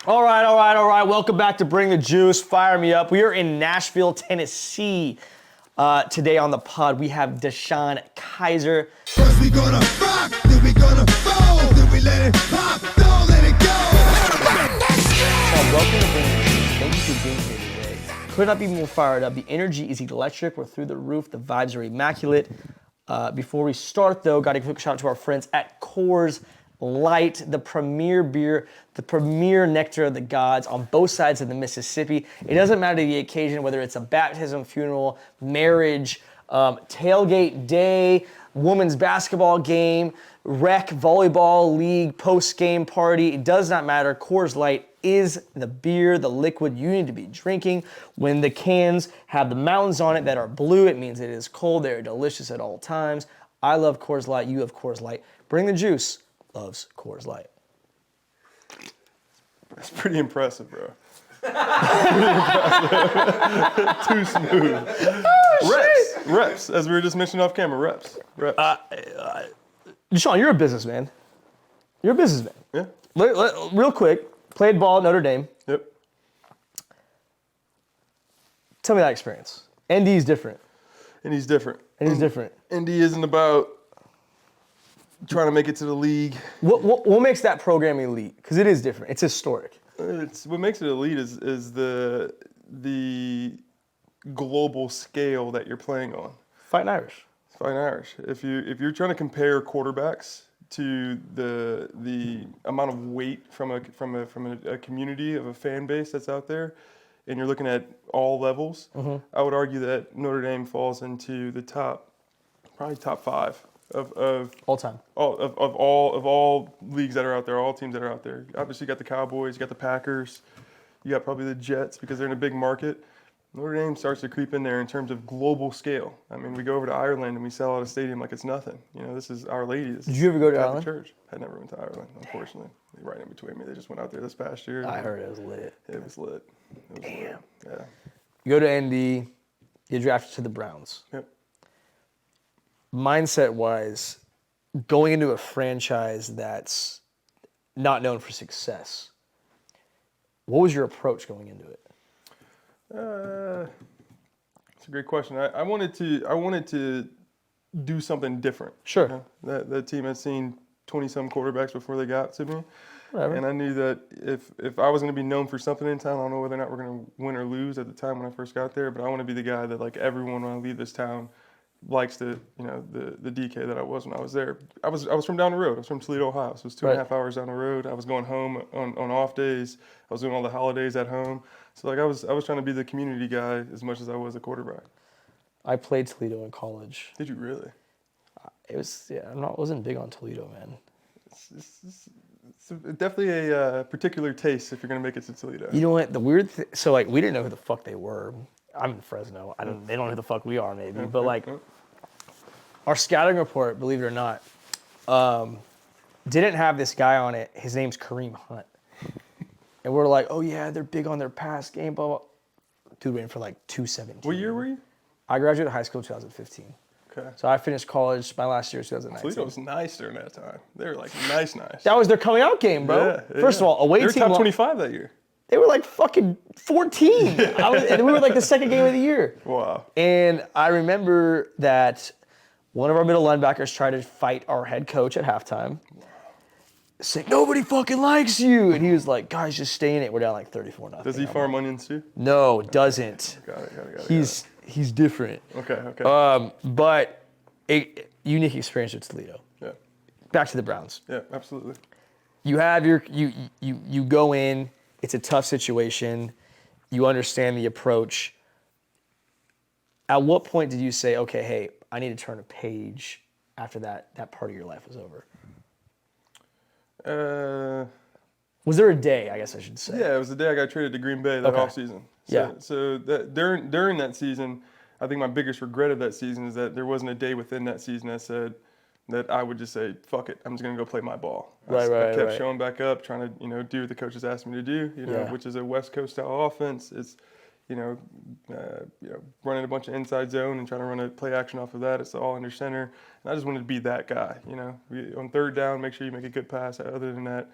All right. Welcome back to Bring the Juice. Fire me up. We are in Nashville, Tennessee. Today on the pod, we have Deshaun Kaiser. First we gonna rock, then we gonna fold, then we let it pop, don't let it go. Welcome to Bring the Juice. Thank you for being here today. Could not be more fired up. The energy is electric. We're through the roof. The vibes are immaculate. Before we start, though, got a quick shout out to our friends at Coors Light, the premier beer, the premier nectar of the gods on both sides of the Mississippi. It doesn't matter the occasion, whether it's a baptism, funeral, marriage, tailgate day, women's basketball game, rec, volleyball league, post-game party. It does not matter. Coors Light is the beer, the liquid you need to be drinking. When the cans have the mountains on it that are blue, it means it is cold. They're delicious at all times. I love Coors Light. You have Coors Light. Bring the Juice loves Coors Light. That's pretty impressive, bro. Too smooth. Reps. As we were just mentioning off camera, reps. Deshaun, you're a businessman. You're a businessman. Yeah. Real quick, played ball at Notre Dame. Yep. Tell me that experience. ND is different. And he's different. ND isn't about trying to make it to the league. What makes that program elite? Because it is different. It's historic. It's what makes it elite is the global scale that you're playing on. Fighting Irish. It's Fighting Irish. If you're trying to compare quarterbacks to the amount of weight from a community of a fan base that's out there, and you're looking at all levels, I would argue that Notre Dame falls into the probably top 5 of All time. of all leagues that are out there, all teams that are out there. Obviously, you got the Cowboys, you got the Packers, you got probably the Jets because they're in a big market. Notre Dame starts to creep in there in terms of global scale. I mean, we go over to Ireland and we sell out a stadium like it's nothing. You know, this is Our Lady. Did you ever go to Catholic Ireland? Church. I never went to Ireland, unfortunately. Right in between me. They just went out there this past year. I heard it was lit. It was lit. Damn. Yeah. You go to ND, you drafted to the Browns. Yep. Mindset-wise, going into a franchise that's not known for success, what was your approach going into it? It's a great question. I wanted to do something different. Sure. You know, that team had seen 20-some quarterbacks before they got to me. Whatever. And I knew that if I was going to be known for something in town, I don't know whether or not we're going to win or lose at the time when I first got there, but I want to be the guy that like everyone when I leave this town likes the DK that I was when I was there. I was from down the road. I was from Toledo, Ohio. So it was 2.5 hours down the road. I was going home on off days. I was doing all the holidays at home. So like I was trying to be the community guy as much as I was a quarterback. I played Toledo in college. Did you really? It was wasn't big on Toledo, man. It's definitely a particular taste if you're gonna make it to Toledo. You know what? The weird so like we didn't know who the fuck they were. I'm in Fresno. They don't know who the fuck we are maybe. But like our scouting report, believe it or not, didn't have this guy on it. His name's Kareem Hunt. And we're like, oh yeah, they're big on their pass game, blah, blah. Dude went for like 217. What year were you? I graduated high school in 2015. Okay. So I finished college, my last year was 2019. Toledo was nice during that time. They were like nice. That was their coming out game, bro. Yeah, First of all, away they were team. top 25 that year. They were like fucking 14. And we were like the second game of the year. Wow. And I remember that one of our middle linebackers tried to fight our head coach at halftime. Saying, nobody fucking likes you. And he was like, guys, just stay in it. We're down like 34-0. Does he farm onions too? No, doesn't. Got it. He's different. Okay. But a unique experience with Toledo. Yeah. Back to the Browns. Yeah, absolutely. You have you go in, it's a tough situation, you understand the approach. At what point did you say, okay, hey, I need to turn a page after that part of your life was over? Was there a day, I guess I should say? Yeah, it was the day I got traded to Green Bay that offseason. So during that season, I think my biggest regret of that season is that there wasn't a day within that season that said that I would just say, fuck it, I'm just gonna go play my ball. I kept showing back up, trying to do what the coaches asked me to do, which is a West Coast style offense. It's running a bunch of inside zone and trying to run a play action off of that. It's all under center. And I just wanted to be that guy, on third down, make sure you make a good pass. Other than that,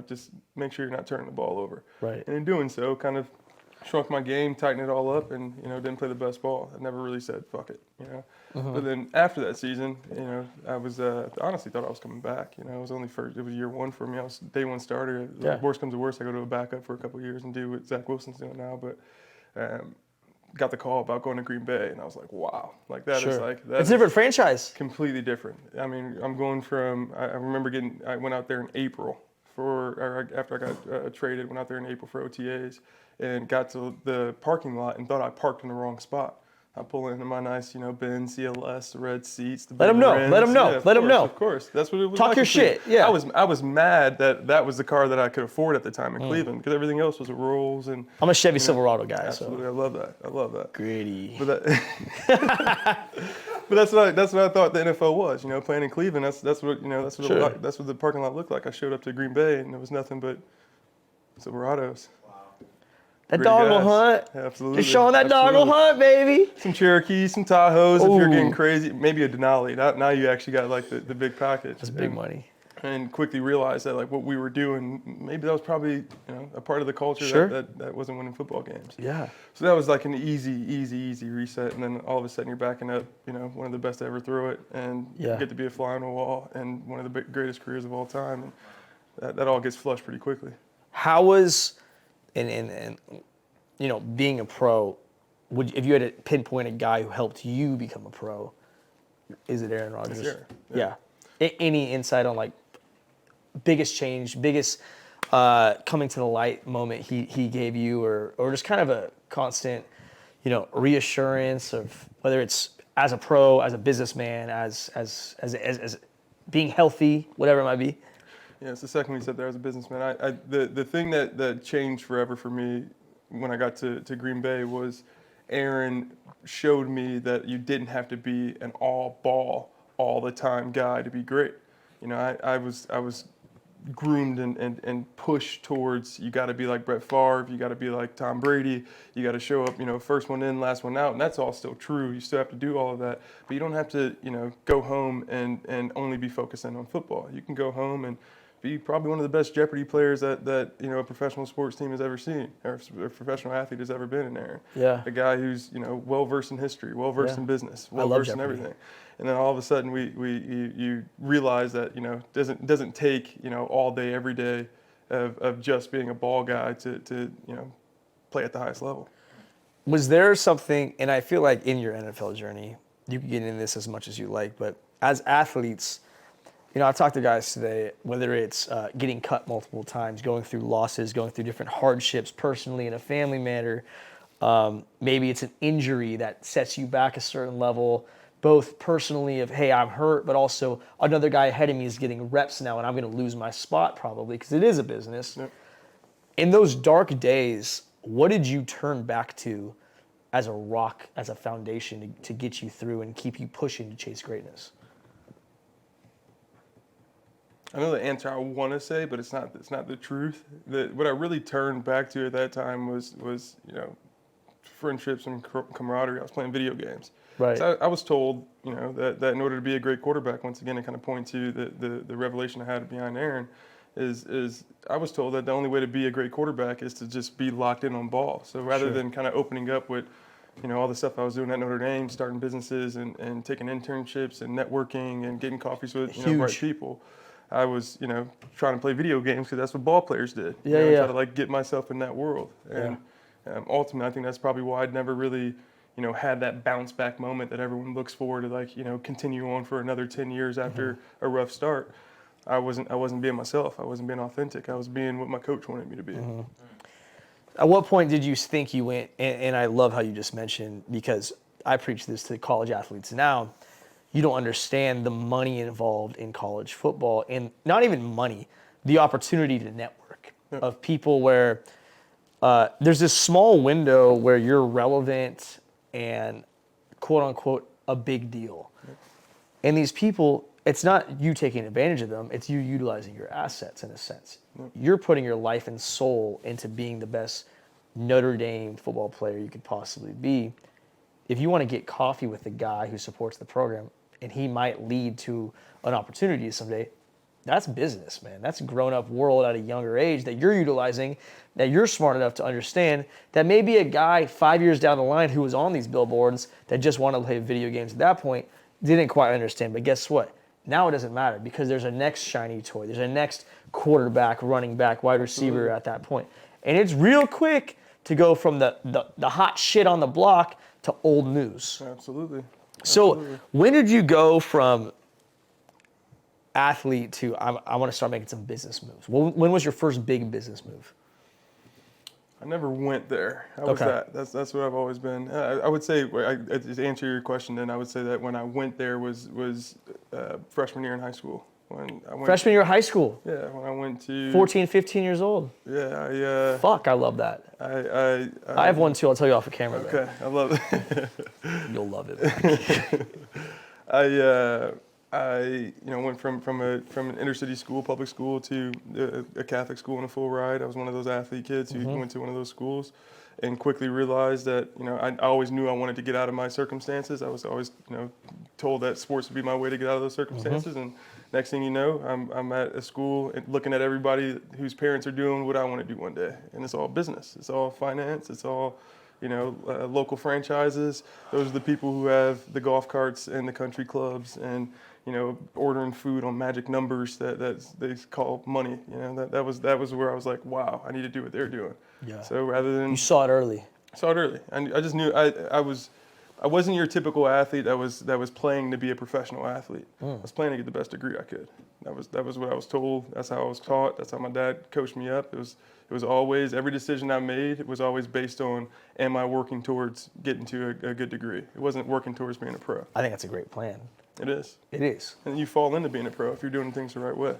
just make sure you're not turning the ball over. Right. And in doing so, kind of shrunk my game, tightened it all up, and didn't play the best ball. I never really said fuck it. But then after that season, I was honestly thought I was coming back. It was only it was year one for me. I was day one starter. Yeah. Worst comes to worst, I go to a backup for a couple of years and do what Zach Wilson's doing now. But got the call about going to Green Bay, and I was like, wow, like that is Sure. like It's that's a different franchise. completely different. I mean, I'm going from. I remember I went out there in April after I got traded. Went out there in April for OTAs, and got to the parking lot and thought I parked in the wrong spot. I pull into my nice, Benz CLS, the red seats, the Let 'em big know. rims. Let 'em know. Yeah, of Let 'em course, know. Of course, that's what it was. Talk like your in Cleveland. shit, yeah. I was mad that was the car that I could afford at the time in Cleveland because everything else was a Rolls and. I'm a Chevy Silverado guy, Absolutely, so. I love that. Gritty. But but that's what I thought the NFL was. Playing in Cleveland. That's what Sure. that's what the parking lot looked like. I showed up to Green Bay and there was nothing but Silverados. That Pretty doggle guys. hunt. Absolutely. They're showing that doggle Absolutely. hunt, baby. Some Cherokees, some Tahoes. If you're Ooh. getting crazy, maybe a Denali. Now you actually got like the big package. That's big money. And quickly realized that like what we were doing, maybe that was probably a part of the culture Sure. that wasn't winning football games. Yeah. So that was like an easy reset, and then all of a sudden you're backing up, one of the best to ever throw it, and Yeah. you get to be a fly on the wall, and one of the greatest careers of all time, and that all gets flushed pretty quickly. How was, and being a pro, if you had to pinpoint a guy who helped you become a pro, is it Aaron Rodgers? Aaron, Yeah. Any insight on like biggest change, biggest coming to the light moment he gave you, or just kind of a constant, reassurance of whether it's as a pro, as a businessman, as being healthy, whatever it might be. Yeah, it's the second one you said there as a businessman. The thing that changed forever for me when I got to Green Bay was Aaron showed me that you didn't have to be an all ball all the time guy to be great. I was groomed and pushed towards you got to be like Brett Favre, you got to be like Tom Brady, you got to show up, first one in, last one out, and that's all still true. You still have to do all of that, but you don't have to, go home and only be focusing on football. You can go home and be probably one of the best Jeopardy players that a professional sports team has ever seen, or a professional athlete has ever been in there. Yeah. A guy who's well versed in history, well versed Yeah. in business, I well love versed in Jeopardy. everything. And then all of a sudden you realize that doesn't take all day every day of just being a ball guy to play at the highest level. Was there something, and I feel like in your NFL journey, you can get into this as much as you like, but as athletes, I've talked to guys today, whether it's getting cut multiple times, going through losses, going through different hardships personally in a family matter. Maybe it's an injury that sets you back a certain level, both personally of, hey, I'm hurt, but also another guy ahead of me is getting reps now and I'm going to lose my spot probably because it is a business. Yep. In those dark days, what did you turn back to as a rock, as a foundation to get you through and keep you pushing to chase greatness? I know the answer I want to say, but it's not the truth. What I really turned back to at that time was friendships and camaraderie. I was playing video games. Right. So I was told, that in order to be a great quarterback, once again, to kind of point to the revelation I had behind Aaron, is I was told that the only way to be a great quarterback is to just be locked in on ball. So rather Sure. than kind of opening up with, all the stuff I was doing at Notre Dame, starting businesses and taking internships and networking and getting coffees with bright Huge. people, I was trying to play video games because that's what ball players did. Yeah, yeah. Try to like get myself in that world. And ultimately, I think that's probably why I'd never really had that bounce back moment that everyone looks for to continue on for another 10 years after a rough start. I wasn't being myself. I wasn't being authentic. I was being what my coach wanted me to be. At what point did you think you went, and I love how you just mentioned, because I preach this to college athletes now, you don't understand the money involved in college football, and not even money, the opportunity to network of people where there's this small window where you're relevant and quote unquote a big deal. And these people, it's not you taking advantage of them, it's you utilizing your assets in a sense. You're putting your life and soul into being the best Notre Dame football player you could possibly be. If you want to get coffee with the guy who supports the program, and he might lead to an opportunity someday, That's business, man. That's a grown-up world at a younger age that you're utilizing, that you're smart enough to understand that maybe a guy 5 years down the line who was on these billboards that just wanted to play video games at that point didn't quite understand. But guess what? Now it doesn't matter because there's a next shiny toy. There's a next quarterback, running back, wide receiver at that point. And it's real quick to go from the hot shit on the block to old news. Absolutely. So when did you go from athlete to I want to start making some business moves? When was your first big business move? I never went there. How was Okay. that? That's what I've always been. I would say, to answer your question, then I would say that when I went there was freshman year in high school. When I went, Freshman year of high school, Yeah, when I went to 14, 15 years old. Yeah, Fuck, I love that. I have one too. I'll tell you off of camera. Okay, I love it. You'll love it. I went from an inner city school, public school, to a Catholic school in a full ride. I was one of those athlete kids who went to one of those schools, and quickly realized that I always knew I wanted to get out of my circumstances. I was always told that sports would be my way to get out of those circumstances. And next thing you know, I'm at a school and looking at everybody whose parents are doing what I want to do one day, and it's all business. It's all finance. It's all local franchises. Those are the people who have the golf carts and the country clubs and ordering food on magic numbers that they call money. That was where I was like, wow, I need to do what they're doing. Yeah. So rather than You saw it early. saw it early, I just knew I wasn't your typical athlete that was playing to be a professional athlete. I was playing to get the best degree I could. That was what I was told. That's how I was taught. That's how my dad coached me up. It was always, every decision I made was always based on, am I working towards getting to a good degree? It wasn't working towards being a pro. I think that's a great plan. It is. It is. And you fall into being a pro if you're doing things the right way.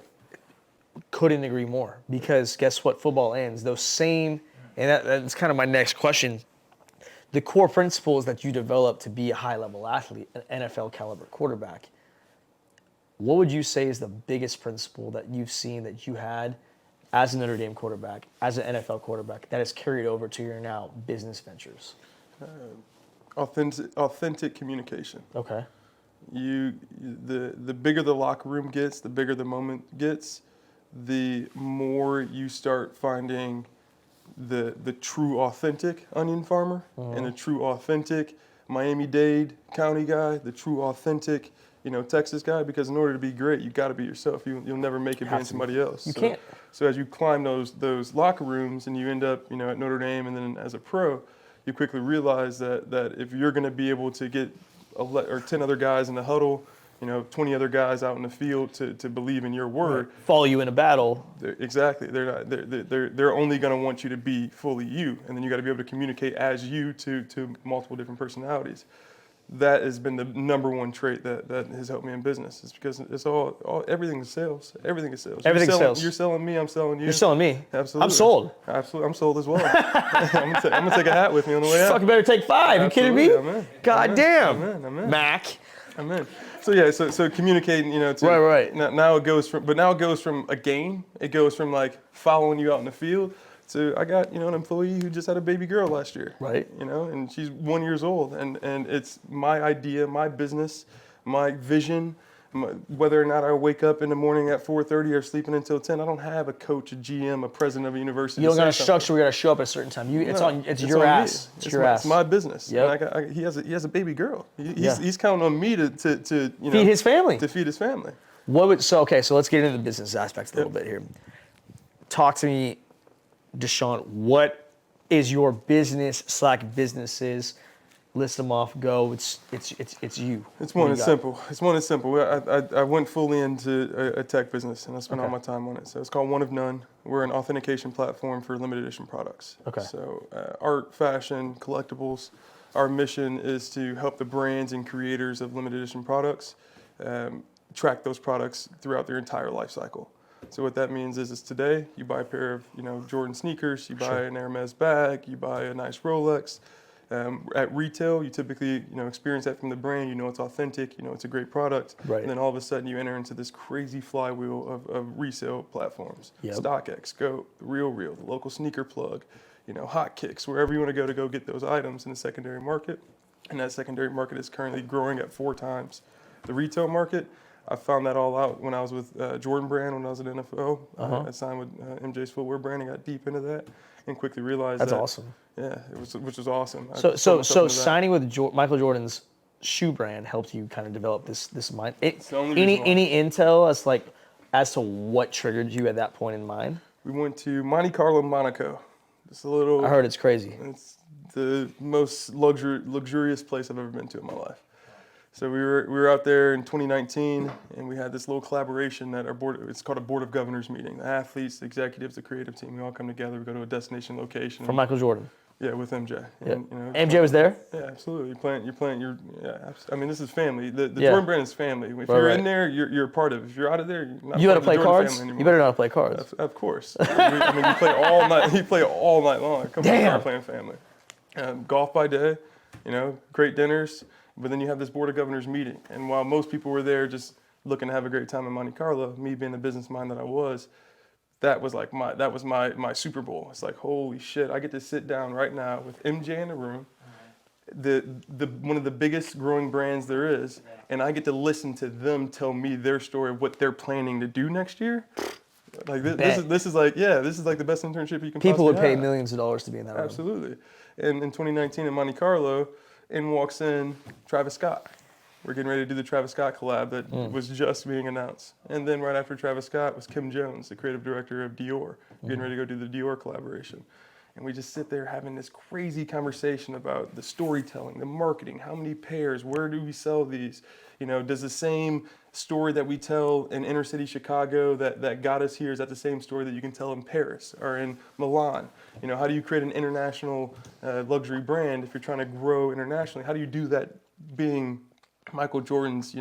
Couldn't agree more, because guess what? Football ends. Those same, and that's kind of my next question. The core principles that you develop to be a high-level athlete, an NFL caliber quarterback, what would you say is the biggest principle that you've seen that you had as a Notre Dame quarterback, as an NFL quarterback, that has carried over to your now business ventures? Authentic communication. Okay. The bigger the locker room gets, the bigger the moment gets, the more you start finding the true authentic onion farmer and the true authentic Miami-Dade County guy, the true authentic Texas guy, because in order to be great, you got to be yourself. You'll never make it being somebody else. You can't. So as you climb those locker rooms and you end up at Notre Dame and then as a pro, you quickly realize that if you're going to be able to get 10 other guys in the huddle, 20 other guys out in the field to believe in your word. Follow you in a battle. Exactly. They're only going to want you to be fully you, and then you got to be able to communicate as you to multiple different personalities. That has been the number one trait that has helped me in business. It's because it's everything is sales. Everything is sales. Everything's sales. You're selling me. I'm selling you. You're selling me. Absolutely. I'm sold. Absolutely. I'm sold as well. I'm gonna take a hat with me on the way out. Fucking better take 5. You kidding me? Absolutely, I'm in. God damn. I'm in. Mac. I'm in. So yeah, so communicating, to Right. Now it goes from a game. It goes from like following you out in the field. So I got, an employee who just had a baby girl last year. Right. And she's 1 year old, and it's my idea, my business, my vision. Whether or not I wake up in the morning at 4:30 or sleeping until 10, I don't have a coach, a GM, a president of a university. You don't got a say something. structure. We got to show up at a certain time. It's your on me. ass. It's your ass. It's my business. Yep. And he has a baby girl. Yeah. He's counting on me to Feed his family. To feed his family. So let's get into the business aspects a little bit here. Talk to me, Deshaun. What is your businesses? List them off. Go. It's you. It's one and simple. I went fully into a tech business, and I spent all my time on it. So it's called One of None. We're an authentication platform for limited edition products. Okay. So art, fashion, collectibles. Our mission is to help the brands and creators of limited edition products track those products throughout their entire life cycle. So what that means is today you buy a pair of Jordan sneakers, you buy an Hermes bag, you buy a nice Rolex. At retail, you typically experience that from the brand. It's authentic. It's a great product. Right. And then all of a sudden you enter into this crazy flywheel of resale platforms. Yep. StockX, Go, The RealReal, the local sneaker plug, Hotkicks, wherever you want to go get those items in the secondary market. And that secondary market is currently growing at 4 times the retail market. I found that all out when I was with Jordan Brand when I was at NFL. I signed with MJ's footwear brand and got deep into that, and quickly realized That's that. awesome. Yeah, which was awesome. I So put so myself so into that. signing with Michael Jordan's shoe brand helped you kind of develop this mind. the only reason why. Any intel as to what triggered you at that point in mind? We went to Monte Carlo, Monaco. It's a little. I heard it's crazy. It's the most luxurious place I've ever been to in my life. So we were out there in 2019, and we had this little collaboration that our board. It's called a board of governors meeting. The athletes, the executives, the creative team. We all come together. We go to a destination location. From Michael Jordan. Yeah, with MJ. Yeah. And, you know, MJ was there? Yeah, absolutely. I mean, this is family. The Yeah. Jordan brand is family. If Right, you're right. in there, you're a part of it. If you're out of there, you're not You part got to of the play Jordan cards? family anymore. You better know how to play cards. Of course. I mean, you play all night. You play all night long. Come on, Damn. start playing family. Golf by day, great dinners. But then you have this board of governors meeting, and while most people were there just looking to have a great time in Monte Carlo, me being the business mind that I was, that was my Super Bowl. It's like, holy shit, I get to sit down right now with MJ in the room, the one of the biggest growing brands there is, and I get to listen to them tell me their story of what they're planning to do next year. Like this is like the best internship you can. People would possibly pay have. millions of dollars to be in that room. Absolutely. And in 2019 in Monte Carlo, in walks in Travis Scott. We're getting ready to do the Travis Scott collab that was just being announced. And then right after Travis Scott was Kim Jones, the creative director of Dior, getting ready to go do the Dior collaboration. And we just sit there having this crazy conversation about the storytelling, the marketing, how many pairs, where do we sell these? Does the same story that we tell in inner city Chicago that got us here, is that the same story that you can tell in Paris or in Milan? How do you create an international luxury brand if you're trying to grow internationally? How do you do that being Michael Jordan's,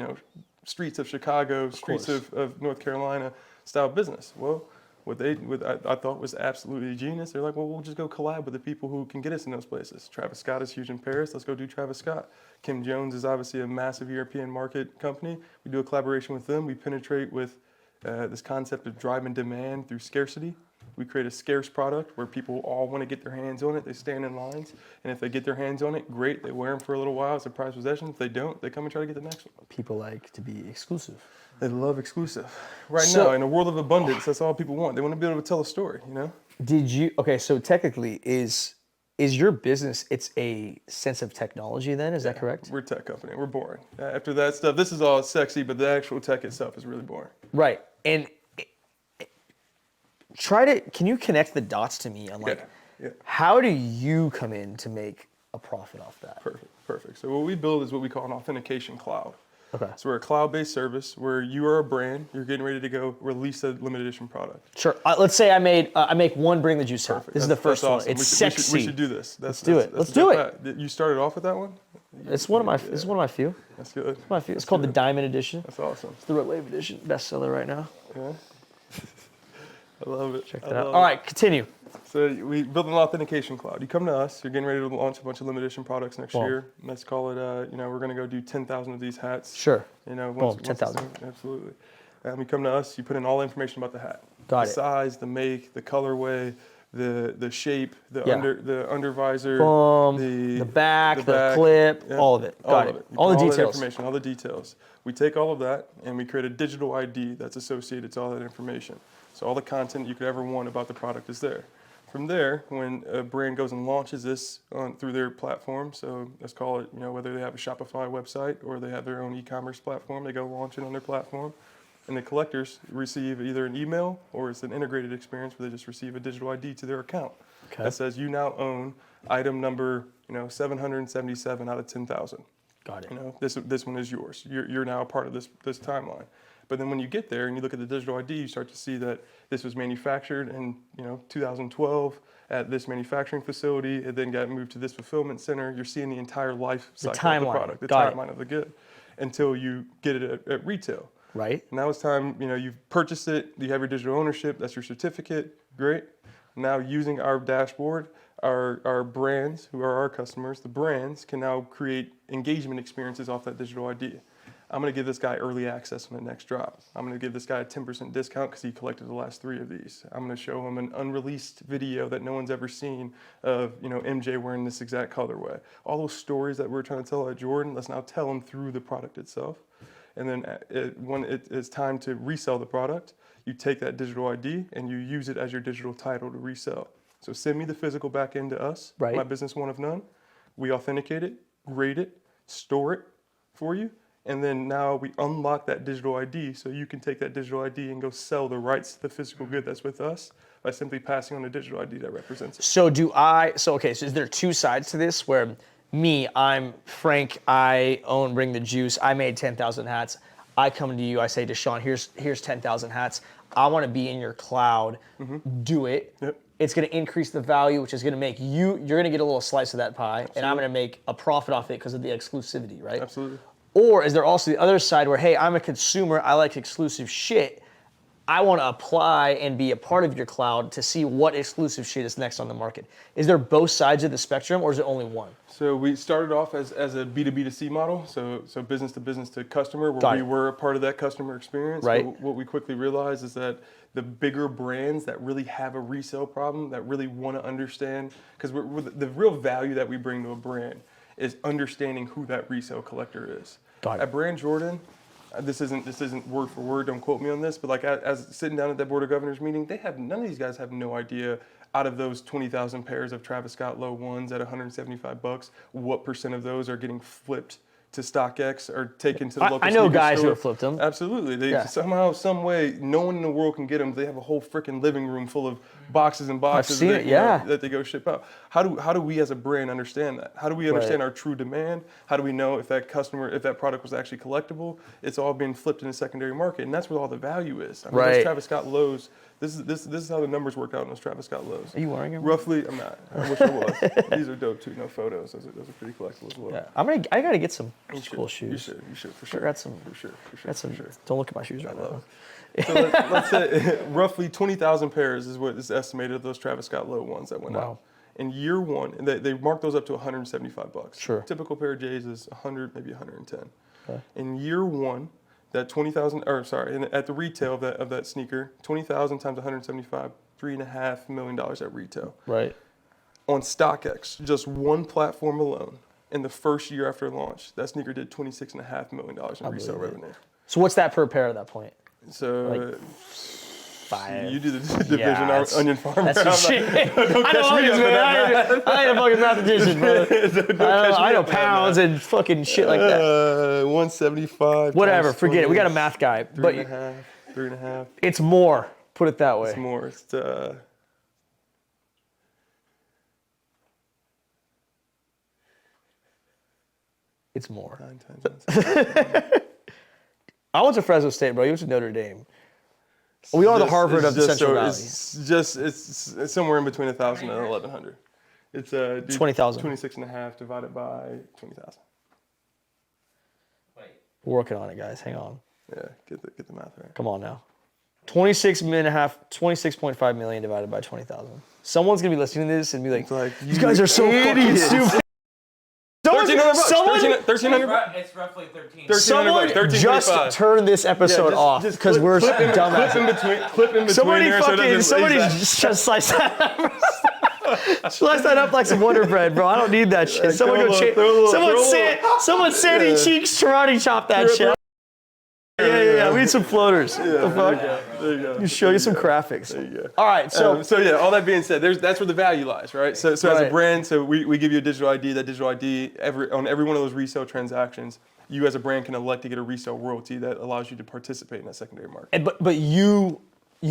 streets of Chicago, streets of North Carolina style business? Well, what I thought was absolutely genius. They're like, well, we'll just go collab with the people who can get us in those places. Travis Scott is huge in Paris. Let's go do Travis Scott. Kim Jones is obviously a massive European market company. We do a collaboration with them. We penetrate with this concept of driving demand through scarcity. We create a scarce product where people all want to get their hands on it. They stand in lines, and if they get their hands on it, great. They wear them for a little while as a prized possession. If they don't, they come and try to get the next one. People like to be exclusive. They love exclusive. Right So- now, in a world of abundance, that's all people want. They want to be able to tell a story, So technically is your business, it's a sense of technology then, is that correct? We're a tech company. We're boring. After that stuff, this is all sexy, but the actual tech itself is really boring. Right. And can you connect the dots to me on Yeah. how do you come in to make a profit off that? Perfect. So what we build is what we call an authentication cloud. Okay. So we're a cloud-based service where you are a brand, you're getting ready to go release a limited edition product. Sure. Let's say I make one Bring the Juice hat. This is the That's first one. awesome. It's We sexy. should do this. Let's do it. That's Let's do a good bet. You started off with that one? It's one of my few. That's good. It's called the Diamond Edition. That's awesome. It's the Red Wave Edition, bestseller right now. Yeah. I love it. Check that out. All right, continue. So we build an authentication cloud. You come to us. You're getting ready to launch a bunch of limited edition products next Boom. year. Let's call it. We're going to go do 10,000 of these hats. Sure. Once 10,000. Absolutely. You come to us. You put in all the information about the hat. Got the it. size, the make, the colorway, the shape, the Yeah. under visor, Boom, the back, the clip, all of it. Got it. You All put the that details. information, all the details. We take all of that and we create a digital ID that's associated to all that information. So all the content you could ever want about the product is there. From there, when a brand goes and launches this through their platform, so let's call it, whether they have a Shopify website or they have their own e-commerce platform, they go launch it on their platform. And the collectors receive either an email or it's an integrated experience where they just receive a digital ID to their account that says you now own item number 777 out of 10,000. Got it. This one is yours. You're now a part of this timeline. But then when you get there and you look at the digital ID, you start to see that this was manufactured in 2012 at this manufacturing facility. It then got moved to this fulfillment center. You're seeing the entire life cycle of the product, the timeline of the good, until you get it at retail. Right. Now it's time, you've purchased it, you have your digital ownership, that's your certificate, great. Now using our dashboard, our brands, who are our customers, the brands can now create engagement experiences off that digital ID. I'm gonna give this guy early access on the next drop. I'm gonna give this guy a 10% discount because he collected the last 3 of these. I'm gonna show him an unreleased video that no one's ever seen of MJ wearing this exact colorway. All those stories that we're trying to tell at Jordan, let's now tell them through the product itself. And then when it's time to resell the product, you take that digital ID and you use it as your digital title to resell. So send me the physical back end to us, Right. My Business One of None. We authenticate it, grade it, store it for you, and then now we unlock that digital ID so you can take that digital ID and go sell the rights to the physical good that's with us by simply passing on a digital ID that represents it. So okay, so is there two sides to this where I'm Frank, I own Bring the Juice, I made 10,000 hats. I come to you, I say, Deshaun, here's 10,000 hats. I want to be in your cloud. Do it. Yep. It's going to increase the value, which is going to make you're going to get a little slice of that pie, and I'm going to make a profit off it because of the exclusivity, right? Absolutely. Or is there also the other side where, hey, I'm a consumer, I like exclusive shit. I want to apply and be a part of your cloud to see what exclusive shit is next on the market. Is there both sides of the spectrum, or is it only one? So we started off as a B2B2C model, so business to customer, where Got we it. were a part of that customer experience. Right. But what we quickly realized is that the bigger brands that really have a resale problem, that really want to understand, because the real value that we bring to a brand is understanding who that resale collector is. Got it. At Brand Jordan, this isn't word for word, don't quote me on this, but like as sitting down at that Board of Governors meeting, none of these guys have no idea, out of those 20,000 pairs of Travis Scott Low ones at $175, what percent of those are getting flipped to StockX or taken to the local I know sneaker guys who store. have flipped them. Absolutely. They Yeah. somehow, some way, no one in the world can get them. They have a whole freaking living room full of boxes and boxes seen that, it, yeah. that they go ship out. How do we as a brand understand that? How do we understand our true demand? How do we know if that product was actually collectible? It's all being flipped in the secondary market, and that's where all the value is. I mean, Right. those Travis Scott Lows. This is how the numbers work out in those Travis Scott Lows. Are you wearing them? Roughly, I'm not. I wish I was. These are dope too. No photos. Those are pretty collectible as well. Yeah, I gotta get some You should. cool shoes. You should for sure. got some- For sure. Got some. For sure. Don't look at my shoes right now. So let's say roughly 20,000 pairs is what is estimated of those Travis Scott Low ones that went Wow. out. In year one, and they marked those up to $175. Sure. Typical pair of J's is 100, maybe 110. Okay. In year one, that 20,000, or sorry, at the retail of that sneaker, 20,000 times 175, $3.5 million at retail. Right. On StockX, just one platform alone, in the first year after launch, that sneaker did $26.5 million in resale believe it. revenue. So what's that per pair at that point? So Like, 5. you do the division that's- Onion Farm. That's I'm some not- shit. I know onions, man. I ain't a fucking mathematician, brother. I know pounds and fucking shit like that. 175. Whatever, times forget it. We got a 20, math guy, Three but and a half. 3.5. it's more. Put it that way. It's more. It's It's more. 9 times. I went to Fresno State, bro. You went to Notre Dame. We are the Harvard of the Central Valley. It's somewhere in between 1,000 and 1,100. It's 20,000. 26 and a half divided by 20,000. We're working on it, guys. Hang on. Yeah, get the math right. Come on now. 26.5 million divided by 20,000. Someone's gonna be listening to this and be like, like, "These guys are so fucking idiots." stupid." Someone 1,300 bucks. It's roughly 13. 1300 Someone bucks, just 13.25. turn this episode off because we're dumbasses. Clip in between Somebody there so it doesn't- somebody exactly. just slice that up. Slice that up like some Wonder Bread, bro. I don't need that shit. Someone throw a go little- cha- throw a little- someone throw a san- someone Sandy Cheeks karate chop that shit. Yeah. We need some floaters. The fuck? There you go. You show you some graphics. There you go. All right, so So yeah, all that being said, that's where the value lies, right? So as a Right. brand, so we give you a digital ID. That digital ID, on every one of those resale transactions, you as a brand can elect to get a resale royalty that allows you to participate in that secondary market. and, but you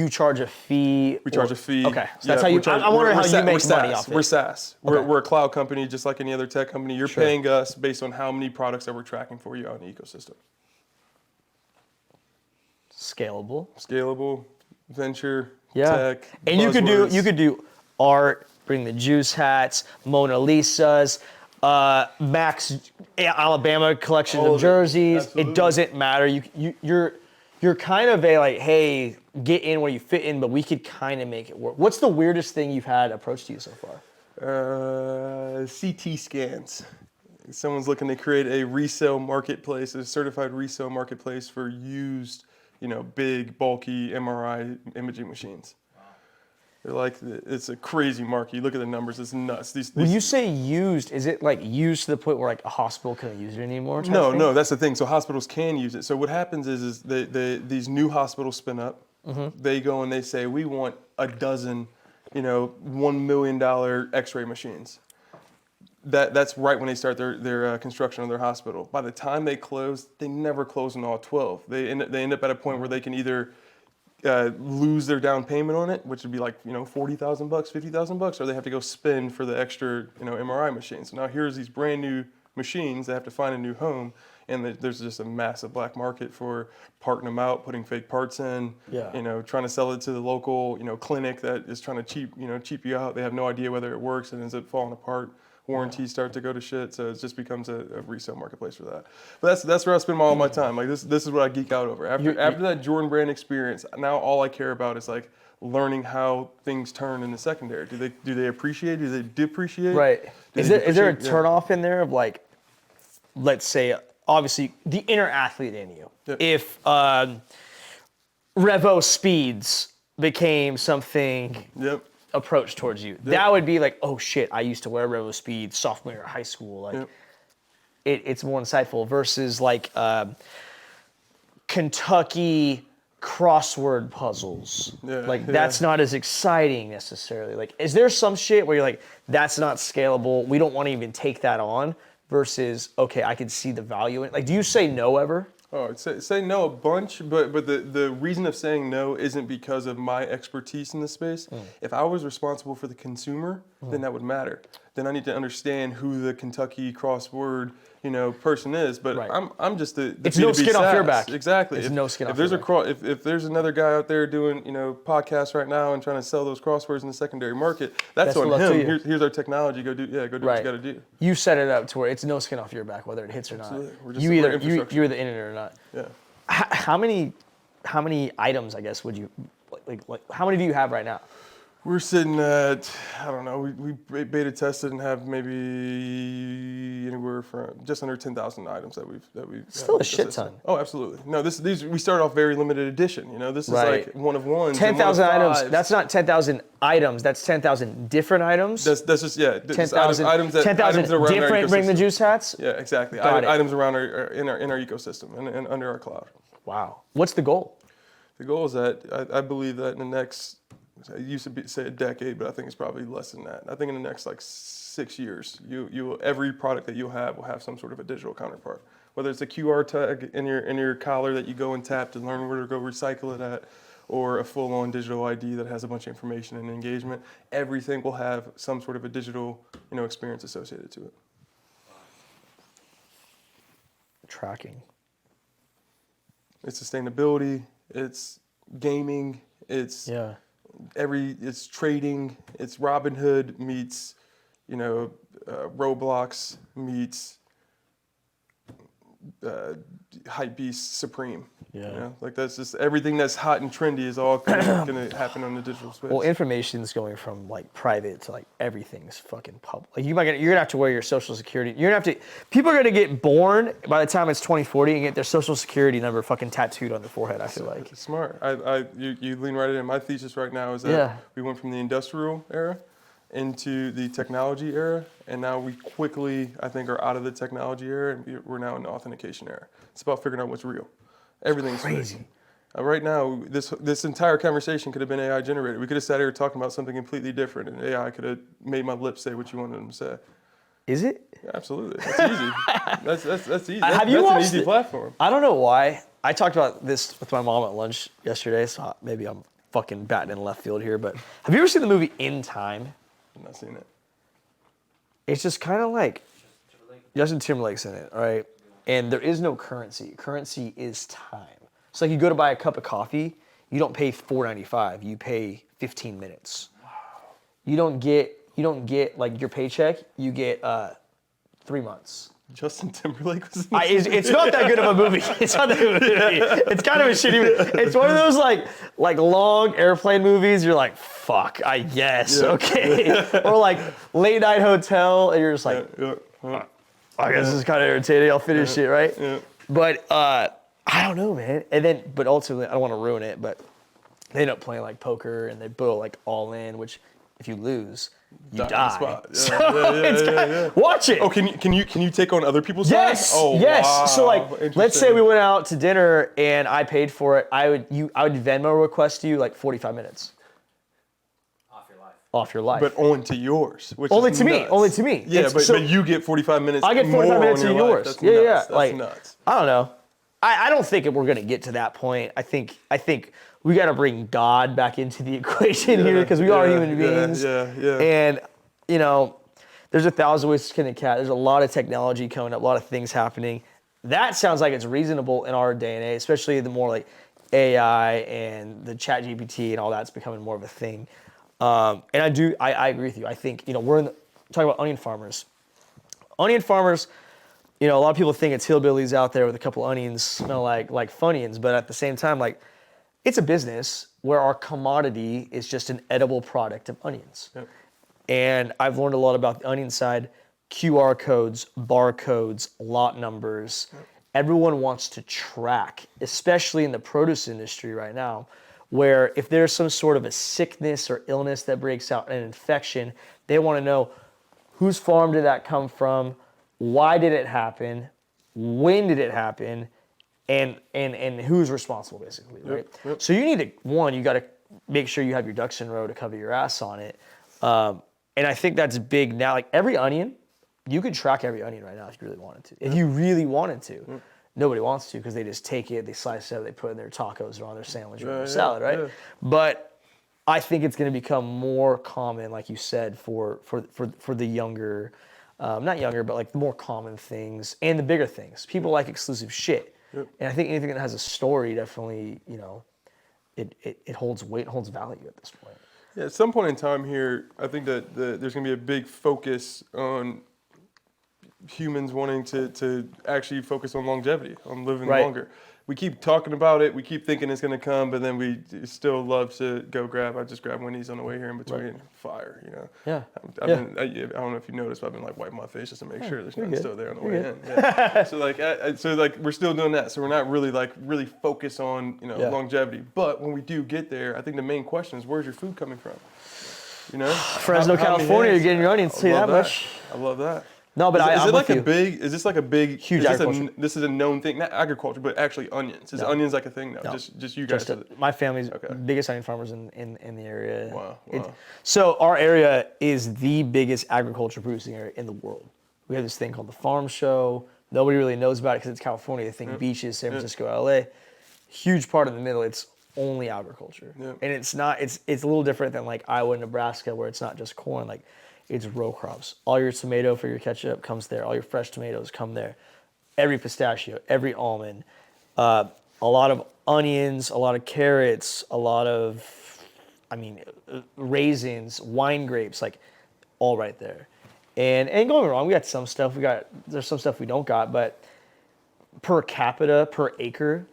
charge a fee. We charge a fee. Okay, so Yeah, that's how we you. charge- I'm wondering we're how sa- you make we're money SaaS. off it. We're SaaS. Okay. We're a cloud company, just like any other tech company. You're Sure. paying us based on how many products that we're tracking for you out in the ecosystem. Scalable. Scalable, venture, Yeah. tech, And you buzzwords. could do art, bring the juice hats, Mona Lisas, Max Alabama collection All of of it. jerseys. Absolutely. It doesn't matter. You're kind of a like, hey, get in where you fit in, but we could kind of make it work. What's the weirdest thing you've had approached to you so far? CT scans. Someone's looking to create a resale marketplace, a certified resale marketplace for used, big, bulky MRI imaging machines. They're like, it's a crazy market. You look at the numbers, it's nuts. When you say used, is it like used to the point where like a hospital couldn't use it anymore? type No, thing? no, that's the thing. So hospitals can use it. So what happens is these new hospitals spin up. They go and they say, we want a dozen, $1 million X-ray machines. That's right when they start their construction of their hospital. By the time they close, they never close on all 12. They end up at a point where they can either lose their down payment on it, which would be like $40,000, $50,000, or they have to go spend for the extra MRI machines. So now here's these brand new machines that have to find a new home, and there's just a massive black market for parting them out, putting fake parts in, trying to sell it to the local clinic that is trying to cheap you out. They have no idea whether it works and ends up falling apart. Warranties start to go to shit, so it just becomes a resale marketplace for that. But that's where I spend all my time. Like this is what I geek out over. After that Jordan Brand experience, now all I care about is like learning how things turn in the secondary. Do they appreciate? Do they depreciate? Right. Do Is they there a depreciate? turnoff in there of like, let's say, obviously the inner athlete in you? Yep. If Revo Speeds became something Yep. approach towards you, that would be like, oh shit, I used to wear Revo Speed sophomore year of high school. Like, Yep. it's more insightful versus like Kentucky crossword puzzles. That's not as exciting necessarily. Like, is there some shit where you're like, that's not scalable, we don't want to even take that on, versus, okay, I can see the value in it? Like, do you say no ever? Oh, I'd say no a bunch, but the reason of saying no isn't because of my expertise in this space. If I was responsible for the consumer, then that would matter. Then I need to understand who the Kentucky crossword person is. But Right. I'm just the It's no B2B skin off your SaaS. back. Exactly. It's no skin if off there's your if there's another guy out there doing podcasts right now and trying to sell those crosswords in the secondary market, that's Best on of luck to him. you. Here's our technology. Go do what you got to do. You set it up to where it's no skin off your back, whether it hits or not. Absolutely. We're just- You we're either infrastructure. you're the in it or not. Yeah. How many items, I guess, would you like? How many do you have right now? We're sitting at, I don't know, we beta tested and have maybe anywhere from just under 10,000 items that we've Still a had shit tested. ton. Oh, absolutely. No, these we started off very limited edition. This is Right. like one of ones. and one of 10,000 items. fives. That's not 10,000 items. That's 10,000 different items. That's just 10,000 items that 10,000 around our different Bring the ecosystem. Juice hats. Yeah, exactly. Got it. Items around in our ecosystem and under our cloud. Wow. What's the goal? The goal is that I believe that in the next, I used to say a decade, but I think it's probably less than that. I think in the next like 6 years, every product that you'll have will have some sort of a digital counterpart. Whether it's a QR tag in your collar that you go and tap to learn where to go recycle it at, or a full-on digital ID that has a bunch of information and engagement, everything will have some sort of a digital experience associated to it. Tracking. It's sustainability, it's gaming, it's Yeah. it's trading, it's Robinhood meets, Roblox meets Hypebeast Supreme. Yeah. Like that's just everything that's hot and trendy is all gonna happen on the digital space. Well, information's going from like private to like everything's fucking public. Like you're gonna have to wear your social security. You're gonna have to. People are gonna get born by the time it's 2040 and get their social security number fucking tattooed on their forehead. I feel like. It's smart. You lean right in. My thesis right now is that Yeah. we went from the industrial era into the technology era, and now we quickly, I think, are out of the technology era, and we're now in the authentication era. It's about figuring out what's real. Everything's crazy. fake. Right now, this entire conversation could have been AI generated. We could have sat here talking about something completely different, and AI could have made my lips say what you wanted them to say. Is it? Yeah, absolutely, that's easy. That's easy. Have you that's watched an easy the- platform. I don't know why. I talked about this with my mom at lunch yesterday, so maybe I'm fucking batting in left field here. But have you ever seen the movie In Time? I've not seen it. It's just kind of like Justin Timberlake's in it, all right? And there is no currency. Currency is time. It's like you go to buy a cup of coffee, you don't pay $4.95, you pay 15 minutes. You don't get like your paycheck, you get 3 months. Justin Timberlake was in It's not that good of a movie. It's not that good of a movie. It's kind of a shitty movie. It's one of those like long airplane movies. You're like, fuck, I guess, okay. Or like late night hotel, and you're just like, Yeah. I guess this is kind of irritating. I'll finish it, right? Yeah. But I don't know, man. And then, but ultimately, I don't want to ruin it. But They end up playing like poker and they put like all in, which if you lose, you On the die. spot. Yeah, So yeah, yeah, yeah. watch it. Oh, can you take on other people's Yes. sides? Oh, yes. wow. So like, let's say Interesting. we went out to dinner and I paid for it. I would Venmo request you like 45 minutes off your life. But onto yours, which Only is to me, nuts. only to me. Yeah, It's- but, so- but you get 45 minutes. I get 45 more minutes on of your life. yours. That's Yeah, nuts. yeah. That's Like, nuts. I don't know. I don't think we're gonna get to that point. I think we got to bring God back into the equation here because we are human beings. Yeah. And you know, there's 1,000 ways to skin a cat. There's a lot of technology coming up, a lot of things happening. That sounds like it's reasonable in our day and age, especially the more like AI and the Chat GPT and all that's becoming more of a thing. And I agree with you. I think, you know, talking about onion farmers. Onion farmers, you know, a lot of people think it's hillbillies out there with a couple onions smell like Funyuns, but at the same time, like, it's a business where our commodity is just an edible product of onions. Yep. And I've learned a lot about the onion side, QR codes, barcodes, lot numbers. Yep. Everyone wants to track, especially in the produce industry right now, where if there's some sort of a sickness or illness that breaks out, an infection, they want to know whose farm did that come from, why did it happen, when did it happen, and who's responsible, basically, right? Yep. So you got to make sure you have your ducks in a row to cover your ass on it. And I think that's big now. Like every onion, you could track every onion right now if you really wanted to. If you really wanted to. Nobody wants to because they just take it, they slice it up, they put it in their tacos or on their sandwich or on their salad, right? Yeah. But I think it's going to become more common, like you said, for the younger, not younger, but like the more common things and the bigger things. People like exclusive shit. Yep. And I think anything that has a story definitely, you know, it holds weight, holds value at this point. Yeah, at some point in time here, I think that there's going to be a big focus on humans wanting to actually focus on longevity, on living longer. We keep talking about it, we keep thinking it's going to come, but then we still love to go I just grabbed Wendy's on the way here in between fire, you know. Yeah. I don't know if you noticed, but I've been like wiping my face just to make sure there's nothing still there on the way in. Yeah. so like we're still doing that. So we're not really focused on, you know, longevity. But when we do get there, I think the main question is, where's your food coming from? You know? Fresno, California, you're getting your onions, tell you that much. I love that. No, but is it like with a big? Is this like a big? Huge agriculture? This is a known thing, not agriculture, but actually onions. Is onions like a thing now? No. Just you guys. My family's biggest onion farmers in the area. Wow. So our area is the biggest agriculture producing area in the world. We have this thing called the Farm Show. Nobody really knows about it because it's California. They think beaches, San Francisco, LA. Huge part of the middle. It's only agriculture, and it's not. It's a little different than like Iowa, Nebraska, where it's not just corn. Like, it's row crops. All your tomato for your ketchup comes there. All your fresh tomatoes come there. Every pistachio, every almond, a lot of onions, a lot of carrots, a lot of, raisins, wine grapes, like all right there. And don't get me wrong, we got some stuff. There's some stuff we don't got, but per capita, per acre,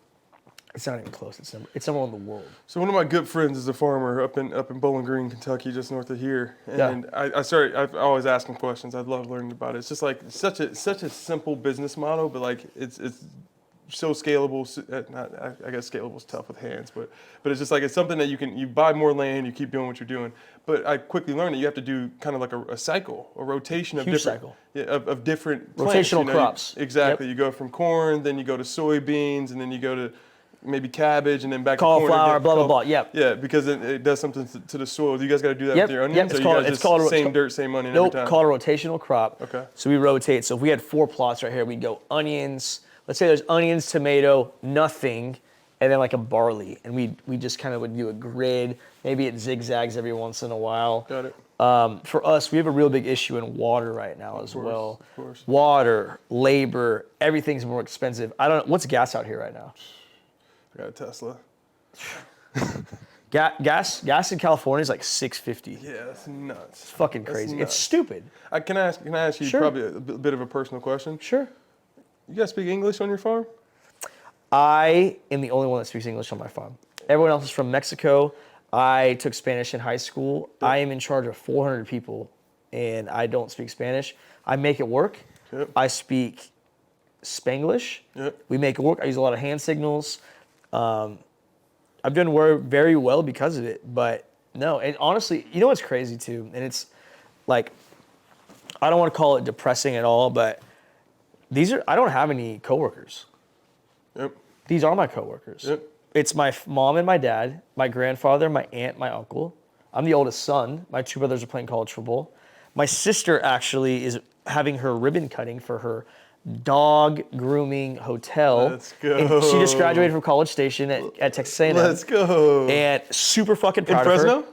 it's not even close. It's number one in the world. So one of my good friends is a farmer up in Bowling Green, Kentucky, just north of here. And I always ask him questions. I love learning about it. It's just like such a simple business model, but like it's so scalable. I guess scalable is tough with hands, but it's just like it's something that you buy more land, you keep doing what you're doing. But I quickly learned that you have to do kind of like a cycle, a rotation of of different plants, rotational crops. Exactly. Yep. You go from corn, then you go to soybeans, and then you go to maybe cabbage, and then back cauliflower, to corn again. blah, blah, blah. Yep. Yeah, because it does something to the soil. You guys got to do that with your onions? Yep. It's called same dirt, same onion every time? Nope, called a rotational crop. Okay. So we rotate. So if we had 4 plots right here, we'd go onions. Let's say there's onions, tomato, nothing, and then like a barley. And we just kind of would do a grid. Maybe it zigzags every once in a while. Got it. For us, we have a real big issue in water right now as well. Of course. Water, labor, everything's more expensive. I don't know. What's gas out here right now? I got a Tesla. Gas in California is like $6.50. Yeah, that's nuts. It's fucking crazy. It's stupid. Can I ask you probably a bit of a personal question? Sure. You guys speak English on your farm? I am the only one that speaks English on my farm. Everyone else is from Mexico. I took Spanish in high school. Yep. I am in charge of 400 people, and I don't speak Spanish. I make it work. Yep. I speak Spanglish. Yep. We make it work. I use a lot of hand signals. I've done very well because of it. But no, and honestly, you know what's crazy too, and it's like, I don't want to call it depressing at all, but I don't have any coworkers. Yep. These are my coworkers. Yep. It's my mom and my dad, my grandfather, my aunt, my uncle. I'm the oldest son. My two brothers are playing college football. My sister actually is having her ribbon cutting for her dog grooming hotel. Let's go. And she just graduated from College Station at Texas A&M. Let's go. And super fucking proud In of her. Fresno?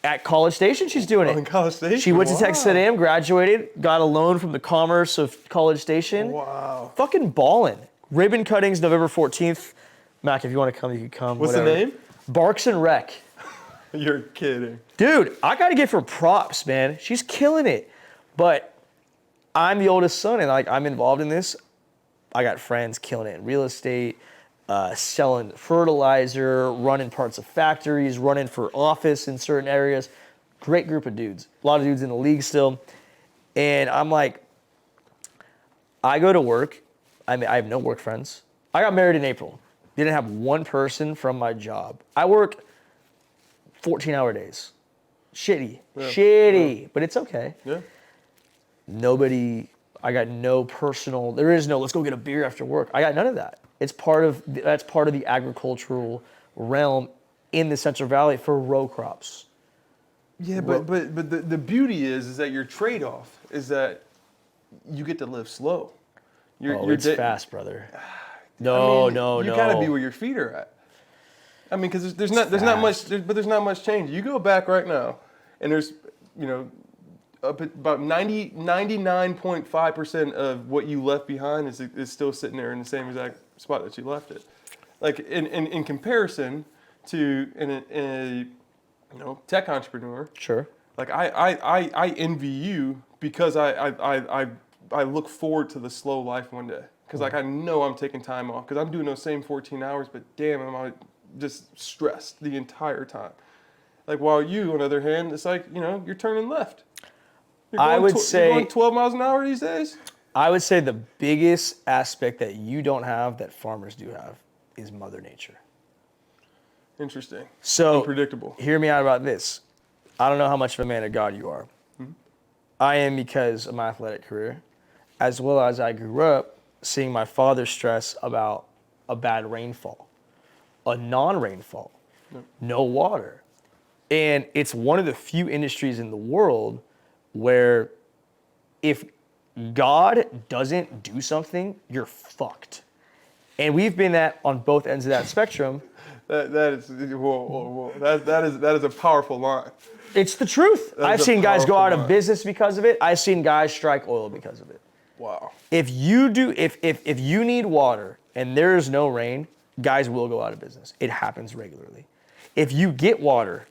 At College Station, she's doing it. In College Station? She went to Wow. Texas A&M, graduated, got a loan from the Commerce of College Station. Wow. Fucking ballin'. Ribbon cuttings November 14th. Mac, if you want to come, you can come. What's whatever. the name? Barks and Rec. You're kidding. Dude, I got to give her props, man. She's killing it. But I'm the oldest son, and like I'm involved in this. I got friends killing it in real estate, selling fertilizer, running parts of factories, running for office in certain areas. Great group of dudes. A lot of dudes in the league still. And I'm like, I go to work. I have no work friends. I got married in April. Didn't have one person from my job. I work 14-hour days. Shitty, but it's okay. Yeah. I got no personal, there is no, let's go get a beer after work. I got none of that. That's part of the agricultural realm in the Central Valley for row crops. Yeah, but the beauty is that your trade-off is that you get to live slow. It's fast, brother. You gotta be no. where your feet are at. I mean, because there's not much change. You go back right now, and there's, up at about 99.5% of what you left behind is still sitting there in the same exact spot that you left it. Like in comparison to a tech entrepreneur. Sure. Like I envy you because I look forward to the slow life one day. Because like I know I'm taking time off because I'm doing those same 14 hours, but damn, I'm just stressed the entire time. Like while you, on the other hand, it's like you're turning left. I would say you're going 12 miles an hour these days. I would say the biggest aspect that you don't have that farmers do have is Mother Nature. Interesting. So unpredictable. Hear me out about this. I don't know how much of a man of God you are. Mm-hmm. I am because of my athletic career, as well as I grew up seeing my father stress about a bad rainfall, a non-rainfall, no water. And it's one of the few industries in the world where if God doesn't do something, you're fucked. And we've been on both ends of that spectrum. That is a powerful line. It's the truth. I've seen guys go out of line. business because of it. I've seen guys strike oil because of it. Wow. If you need water and there is no rain, guys will go out of business. It happens regularly. If you get water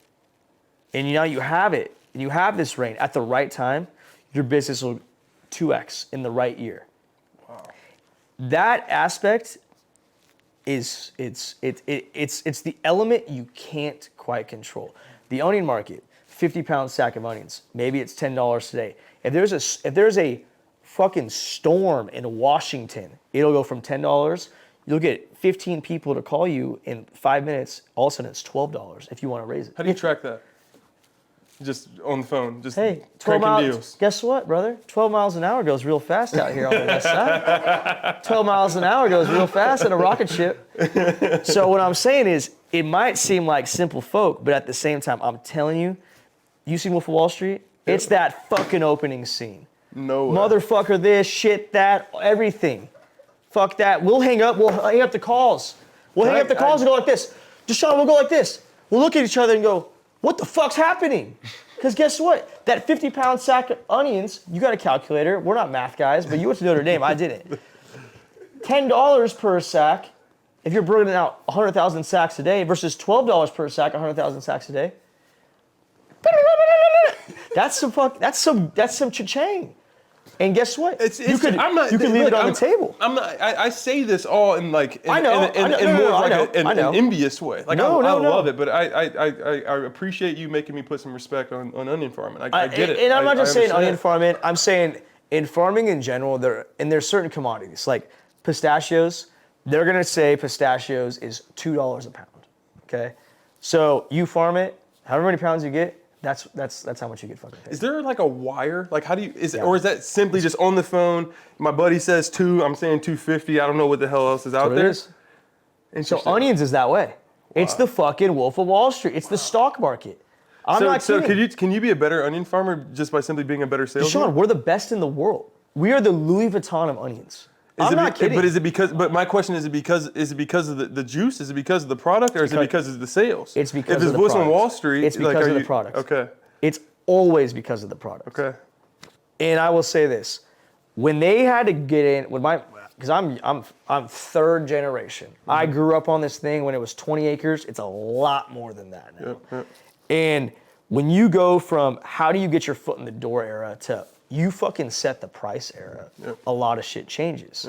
and now you have it and you have this rain at the right time, your business will 2x in the right year. Wow. That aspect is it's the element you can't quite control. The onion market, 50-pound sack of onions, maybe it's $10 today. If there's a fucking storm in Washington, it'll go from $10. You'll get 15 people to call you in 5 minutes. All of a sudden, it's $12 if you want to raise it. How do you track that? Just on the phone, just Hey, 12 cranking miles. deals. Guess what, brother? 12 miles an hour goes real fast out here on the west side. 12 miles an hour goes real fast in a rocket ship. So what I'm saying is, it might seem like simple folk, but at the same time, I'm telling you, you see Wolf of Wall Street? It's that fucking opening scene. No way. Motherfucker this, shit that, everything. Fuck that. We'll hang up the calls. We'll hang up the calls and go like this. Deshaun, we'll go like this. We'll look at each other and go, what the fuck's happening? Because guess what? That 50-pound sack of onions, you got a calculator. We're not math guys, but you went to Notre Dame. I didn't. $10 per sack, if you're bringing out 100,000 sacks a day versus $12 per sack, 100,000 sacks a day. That's some cha-ching. And guess what? You could leave it on the table. I say this all in like I know. an envious way. Like I love it, but I appreciate you making me put some respect on onion farming. I get it. And I'm not just saying understand. onion farming. I'm saying in farming in general, there's certain commodities like pistachios. They're gonna say pistachios is $2 a pound. Okay, so you farm it, however many pounds you get, that's how much you get fucking paid. Is there like a wire? Like how do you, Yeah. or is that simply just on the phone? My buddy says 2, I'm saying 250. I don't know what the hell else is out What it there. is. So Interesting. onions is that way. It's the fucking Wolf of Wall Street. It's the stock market. I'm not kidding. Can you be a better onion farmer just by simply being a better salesman? Sean, we're the best in the world. We are the Louis Vuitton of onions. I'm not kidding. But is it because? But my question is: because of the juice? Is it because of the product, or is it because of the sales? It's because if of it's the Wolf on products. Wall Street, It's because are of the you- products. Okay. It's always because of the product. Okay. And I will say this: when they had to get in, because I'm third generation. I grew up on this thing when it was 20 acres. It's a lot more than that now. Yep. And when you go from how do you get your foot in the door era to you fucking set the price era, a lot of shit changes.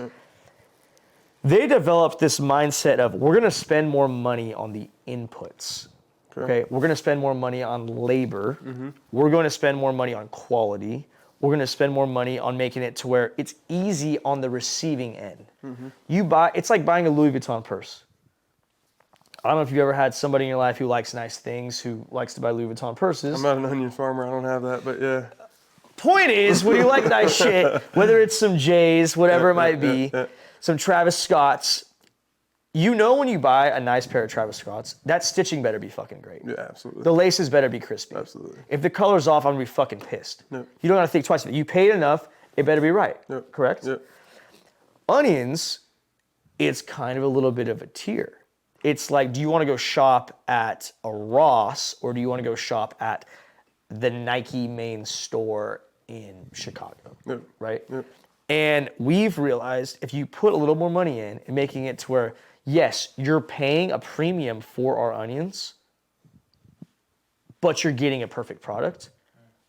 They developed this mindset of we're gonna spend more money on the inputs. Okay, we're gonna spend more money on labor. We're going to spend more money on quality. We're gonna spend more money on making it to where it's easy on the receiving end. It's like buying a Louis Vuitton purse. I don't know if you've ever had somebody in your life who likes nice things, who likes to buy Louis Vuitton purses. I'm not an onion farmer. I don't have that, but yeah. Point is, when you like nice shit, whether it's some J's, whatever it might be, some Travis Scotts, you know when you buy a nice pair of Travis Scotts, that stitching better be fucking great. Yeah, absolutely. The laces better be crispy. Absolutely. If the color's off, I'm gonna be fucking pissed. Yep. You don't gotta think twice. You paid enough, it better be right. Yep. Correct? Yep. Onions, it's kind of a little bit of a tier. It's like, do you want to go shop at a Ross or do you want to go shop at the Nike main store in Chicago? Yep. Right? Yep. And we've realized if you put a little more money in and making it to where, yes, you're paying a premium for our onions, but you're getting a perfect product,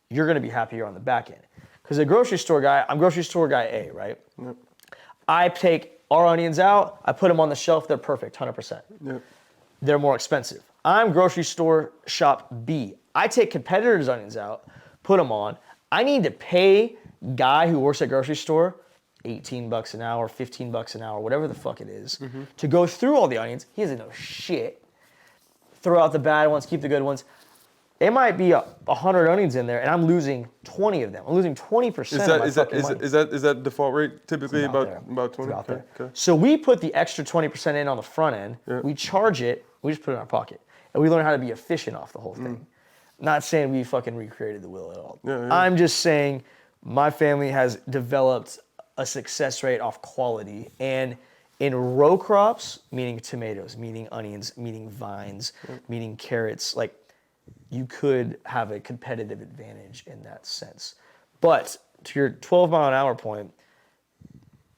you're going to be happier on the back end. Because a grocery store guy, I'm grocery store guy A, right? Yep. I take our onions out, I put them on the shelf, they're perfect, 100%. Yep. They're more expensive. I'm grocery store shop B. I take competitors' onions out, put them on. I need to pay guy who works at grocery store $18 an hour, $15 an hour, whatever the fuck it is, to go through all the onions. He doesn't know shit. Throw out the bad ones, keep the good ones. It might be 100 onions in there, and I'm losing 20 of them. I'm losing 20% of my fucking money. Is that default rate typically It's there. about 20? It's out there. Okay. So we put the extra 20% in on the front end. Yeah. We charge it. We just put it in our pocket, and we learn how to be efficient off the whole thing. Not saying we fucking recreated the wheel at all. Yeah, yeah. I'm just saying my family has developed a success rate off quality, and in row crops, meaning tomatoes, meaning onions, meaning vines, meaning carrots, like you could have a competitive advantage in that sense. But to your 12-mile-an-hour point,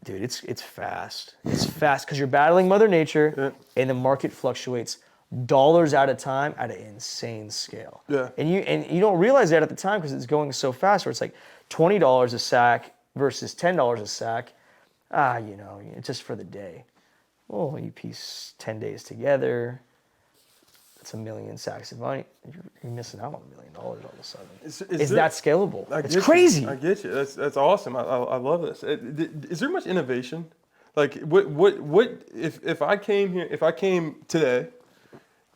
dude, it's fast. It's fast because you're battling Mother Nature, and the market fluctuates dollars at a time at an insane scale. Yeah. And you don't realize that at the time because it's going so fast. Where it's like $20 a sack versus $10 a sack. Just for the day. Well, you piece 10 days together. It's 1 million sacks of onion. You're missing out on $1 million all of a sudden. Is that scalable? It's crazy. I get you. That's awesome. I love this. Is there much innovation? Like what if I came here? If I came today,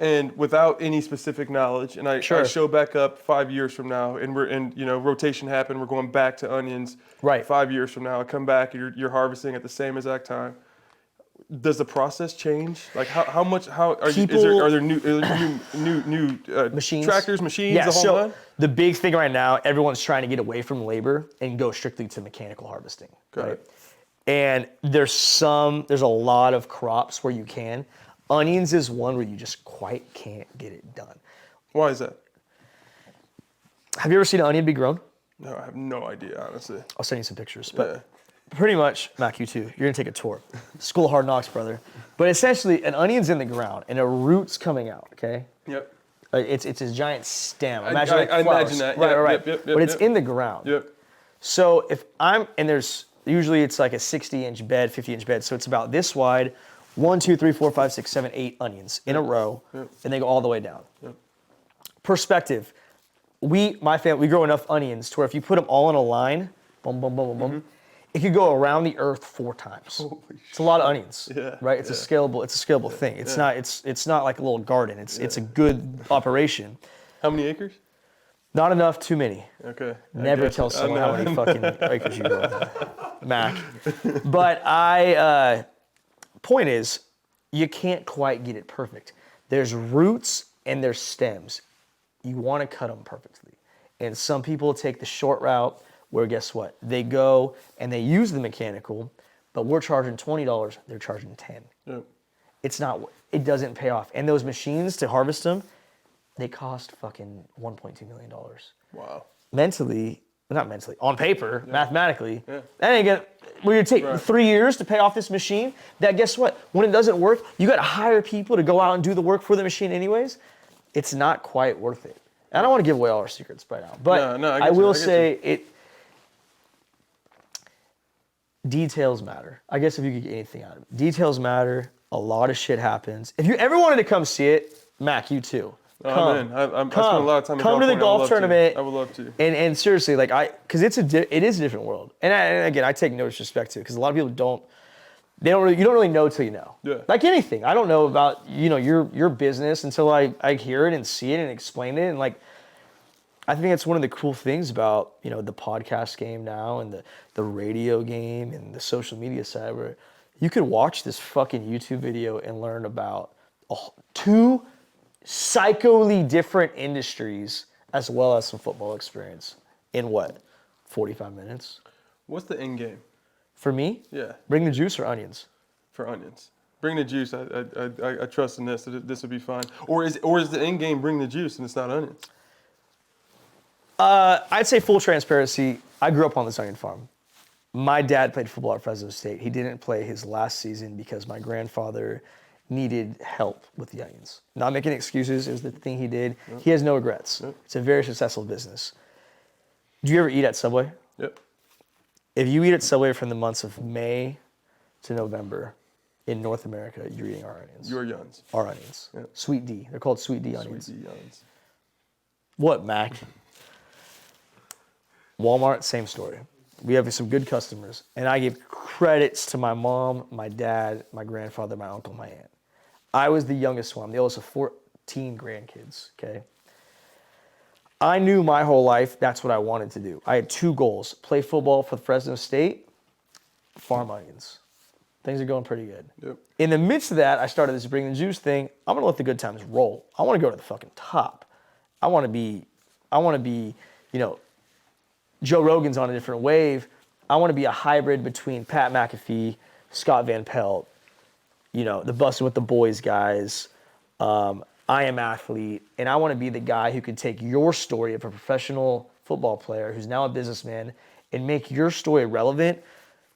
and without any specific knowledge, and I show back up 5 years from now, and rotation happened. We're going back to onions. Right. 5 years from now, I come back, and you're harvesting at the same exact time. Does the process change? Like how much? Are there new machines, tractors, machines? Yeah. The whole So line? the big thing right now, everyone's trying to get away from labor and go strictly to mechanical harvesting. Got right? it. And there's a lot of crops where you can. Onions is one where you just quite can't get it done. Why is that? Have you ever seen an onion be grown? No, I have no idea, honestly. I'll send you some pictures. But pretty much, Mac, you too. You're gonna take a tour. School of Hard Knocks, brother. But essentially, an onion's in the ground and a root's coming out. Okay. Yep. It's a giant stem. I Imagine like imagine flowers. that. Right. Yep, But it's in the ground. Yep. So usually it's like a 60-inch bed, 50-inch bed. So it's about this wide. 1, 2, 3, 4, 5, 6, 7, 8 onions in a row, and they go all the way down. Yep. Perspective. My family, we grow enough onions to where if you put them all in a line, boom, boom, boom, boom, boom, it could go around the earth 4 times. It's a lot of onions, Yeah, right? It's a scalable thing. It's not like a little garden. It's a good operation. How many acres? Not enough, too many. Okay. Never tell someone how many fucking acres you grow, Mac. But point is, you can't quite get it perfect. There's roots and there's stems. You want to cut them perfectly. And some people take the short route where, guess what? They go and they use the mechanical, but we're charging $20, they're charging $10. Yep. It doesn't pay off. And those machines to harvest them, they cost fucking $1.2 million. Wow. On paper, mathematically, that ain't gonna, we're gonna take 3 years to pay off this machine. That, guess what? When it doesn't work, you gotta hire people to go out and do the work for the machine anyways. It's not quite worth it. I don't want to give away all our secrets right now, but No, I will say details matter. I guess if you could get anything out of it, details matter. A lot of shit happens. If you ever wanted to come see it, Mac, you too. I'm in. I spent a lot of time in Come to the California. golf tournament. I would love to. And seriously, like because it is a different world. And again, I take no disrespect to it because a lot of people you don't really know till you know. Yeah. Like anything, I don't know about your business until I hear it and see it and explain it. And like, I think that's one of the cool things about the podcast game now and the radio game and the social media side where you could watch this fucking YouTube video and learn about 2 psychically different industries as well as some football experience in 45 minutes? What's the end game? For me? Yeah. Bring the juice or onions? For onions. Bring the juice. I trust in this. That this would be fine. Or is the end game bring the juice and it's not onions? I'd say full transparency. I grew up on this onion farm. My dad played football at Fresno State. He didn't play his last season because my grandfather needed help with the onions. Not making excuses, is the thing he did. Yep. He has no regrets. Yep. It's a very successful business. Do you ever eat at Subway? Yep. If you eat at Subway from the months of May to November in North America, you're eating our onions. Your onions. Our onions. Yep. Sweet D. They're called Sweet D onions. Sweet D onions. What, Mac? Walmart, same story. We have some good customers. And I give credits to my mom, my dad, my grandfather, my uncle, my aunt. I was the youngest one. I'm the oldest of 14 grandkids, okay? I knew my whole life that's what I wanted to do. I had 2 goals. Play football for Fresno State, farm onions. Things are going pretty good. Yep. In the midst of that, I started this Bring the Juice thing. I'm gonna let the good times roll. I wanna go to the fucking top. I wanna be, Joe Rogan's on a different wave. I wanna be a hybrid between Pat McAfee, Scott Van Pelt, the Bussin' with the Boys guys, I Am Athlete, and I want to be the guy who can take your story of a professional football player who's now a businessman and make your story relevant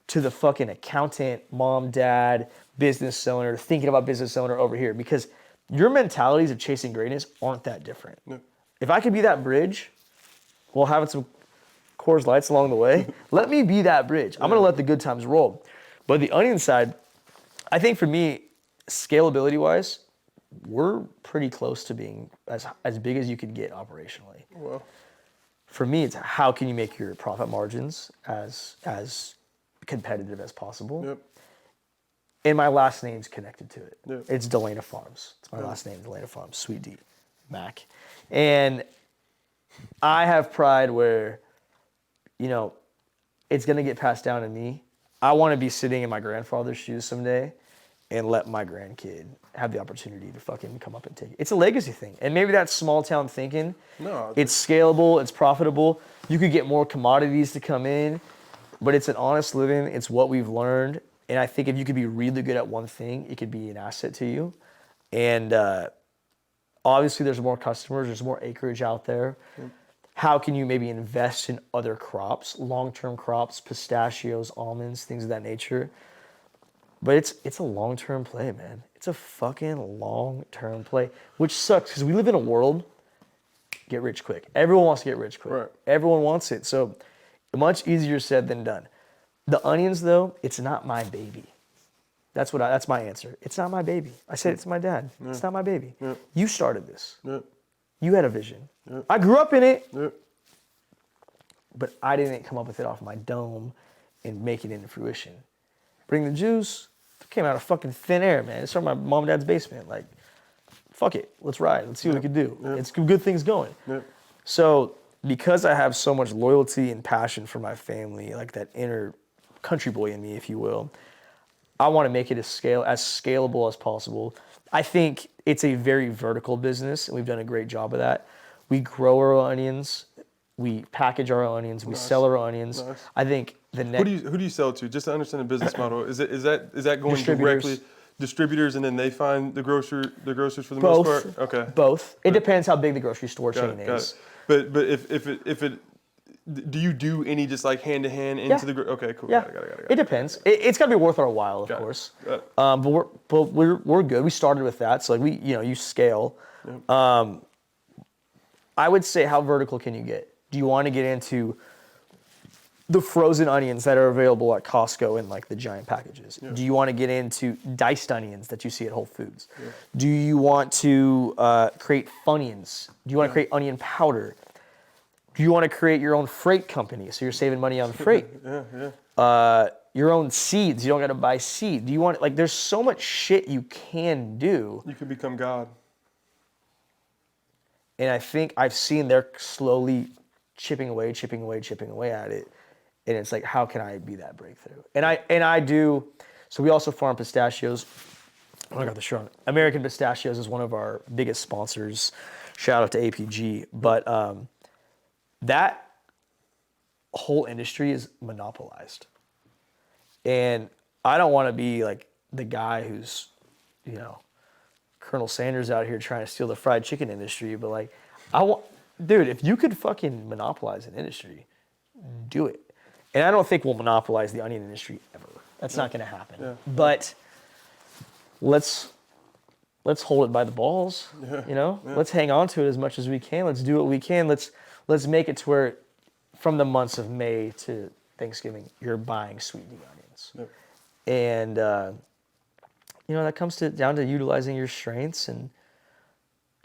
to the fucking accountant, mom, dad, business owner, thinking about business owner over here, because your mentalities of chasing greatness aren't that different. No. If I could be that bridge while having some Coors Lights along the way, let me be that bridge. I'm going to let the good times roll. But the onion side, I think for me, scalability-wise, we're pretty close to being as big as you could get operationally. Well, for me, it's how can you make your profit margins as competitive as possible. Yep. And my last name's connected to it. Yep. It's Delana Farms. It's my last name, Delana Farms, Sweet D, Mac. And I have pride where, it's going to get passed down to me. I want to be sitting in my grandfather's shoes someday and let my grandkid have the opportunity to fucking come up and take it. It's a legacy thing. And maybe that's small town thinking. No. It's scalable, it's profitable. You could get more commodities to come in, but it's an honest living. It's what we've learned. And I think if you could be really good at one thing, it could be an asset to you. And obviously there's more customers, there's more acreage out there. Yep. How can you maybe invest in other crops, long-term crops, pistachios, almonds, things of that nature? But it's a long-term play, man. It's a fucking long-term play, which sucks because we live in a world, get rich quick. Everyone wants to get rich quick. Right. Everyone wants it. So much easier said than done. The onions, though, it's not my baby. That's my answer. It's not my baby. I said it to my dad. Yeah. It's not my baby. Yeah. You started this. Yeah. You had a vision. Yeah. I grew up in it, but I didn't come up with it off my dome and make it into fruition. Bring the Juice came out of fucking thin air, man. It's from my mom and dad's basement. Like, fuck it, let's ride. Let's see what we can do. It's good things going. So because I have so much loyalty and passion for my family, like that inner country boy in me, if you will, I want to make it as scalable as possible. I think it's a very vertical business, and we've done a great job of that. We grow our own onions, we package our own onions, we sell our own onions. I think the next Who do you sell to? Just to understand the business model, is that going Distributors. directly distributors, and then they find the grocers for the most part? Okay. Both. It depends how big the grocery store chain Got is. it. But if it do you do any just like hand to hand into the okay, cool. Yeah. Got it. It depends. It's got to be worth our while, of course. Got it. But we're good. We started with that, so like you scale. I would say, how vertical can you get? Do you want to get into the frozen onions that are available at Costco in like the giant packages? Do you want to get into diced onions that you see at Whole Foods? Do you want to create Funyuns? Do you want to create onion powder? Do you want to create your own freight company so you're saving money on freight? Your own seeds. You don't got to buy seed. Do you want, like, there's so much shit you can do. You can become God. And I think I've seen they're slowly chipping away at it. And it's like, how can I be that breakthrough? And I do. So we also farm pistachios. Oh, I got the shirt on. American Pistachios is one of our biggest sponsors. Shout out to APG. But that whole industry is monopolized. And I don't want to be like the guy who's, Colonel Sanders out here trying to steal the fried chicken industry. But like, dude, if you could fucking monopolize an industry, do it. And I don't think we'll monopolize the onion industry ever. That's not going to happen. Yeah. But let's hold it by the balls. Let's hang on to it as much as we can. Let's do what we can. Let's make it to where, from the months of May to Thanksgiving, you're buying sweetening onions. And that comes down to utilizing your strengths and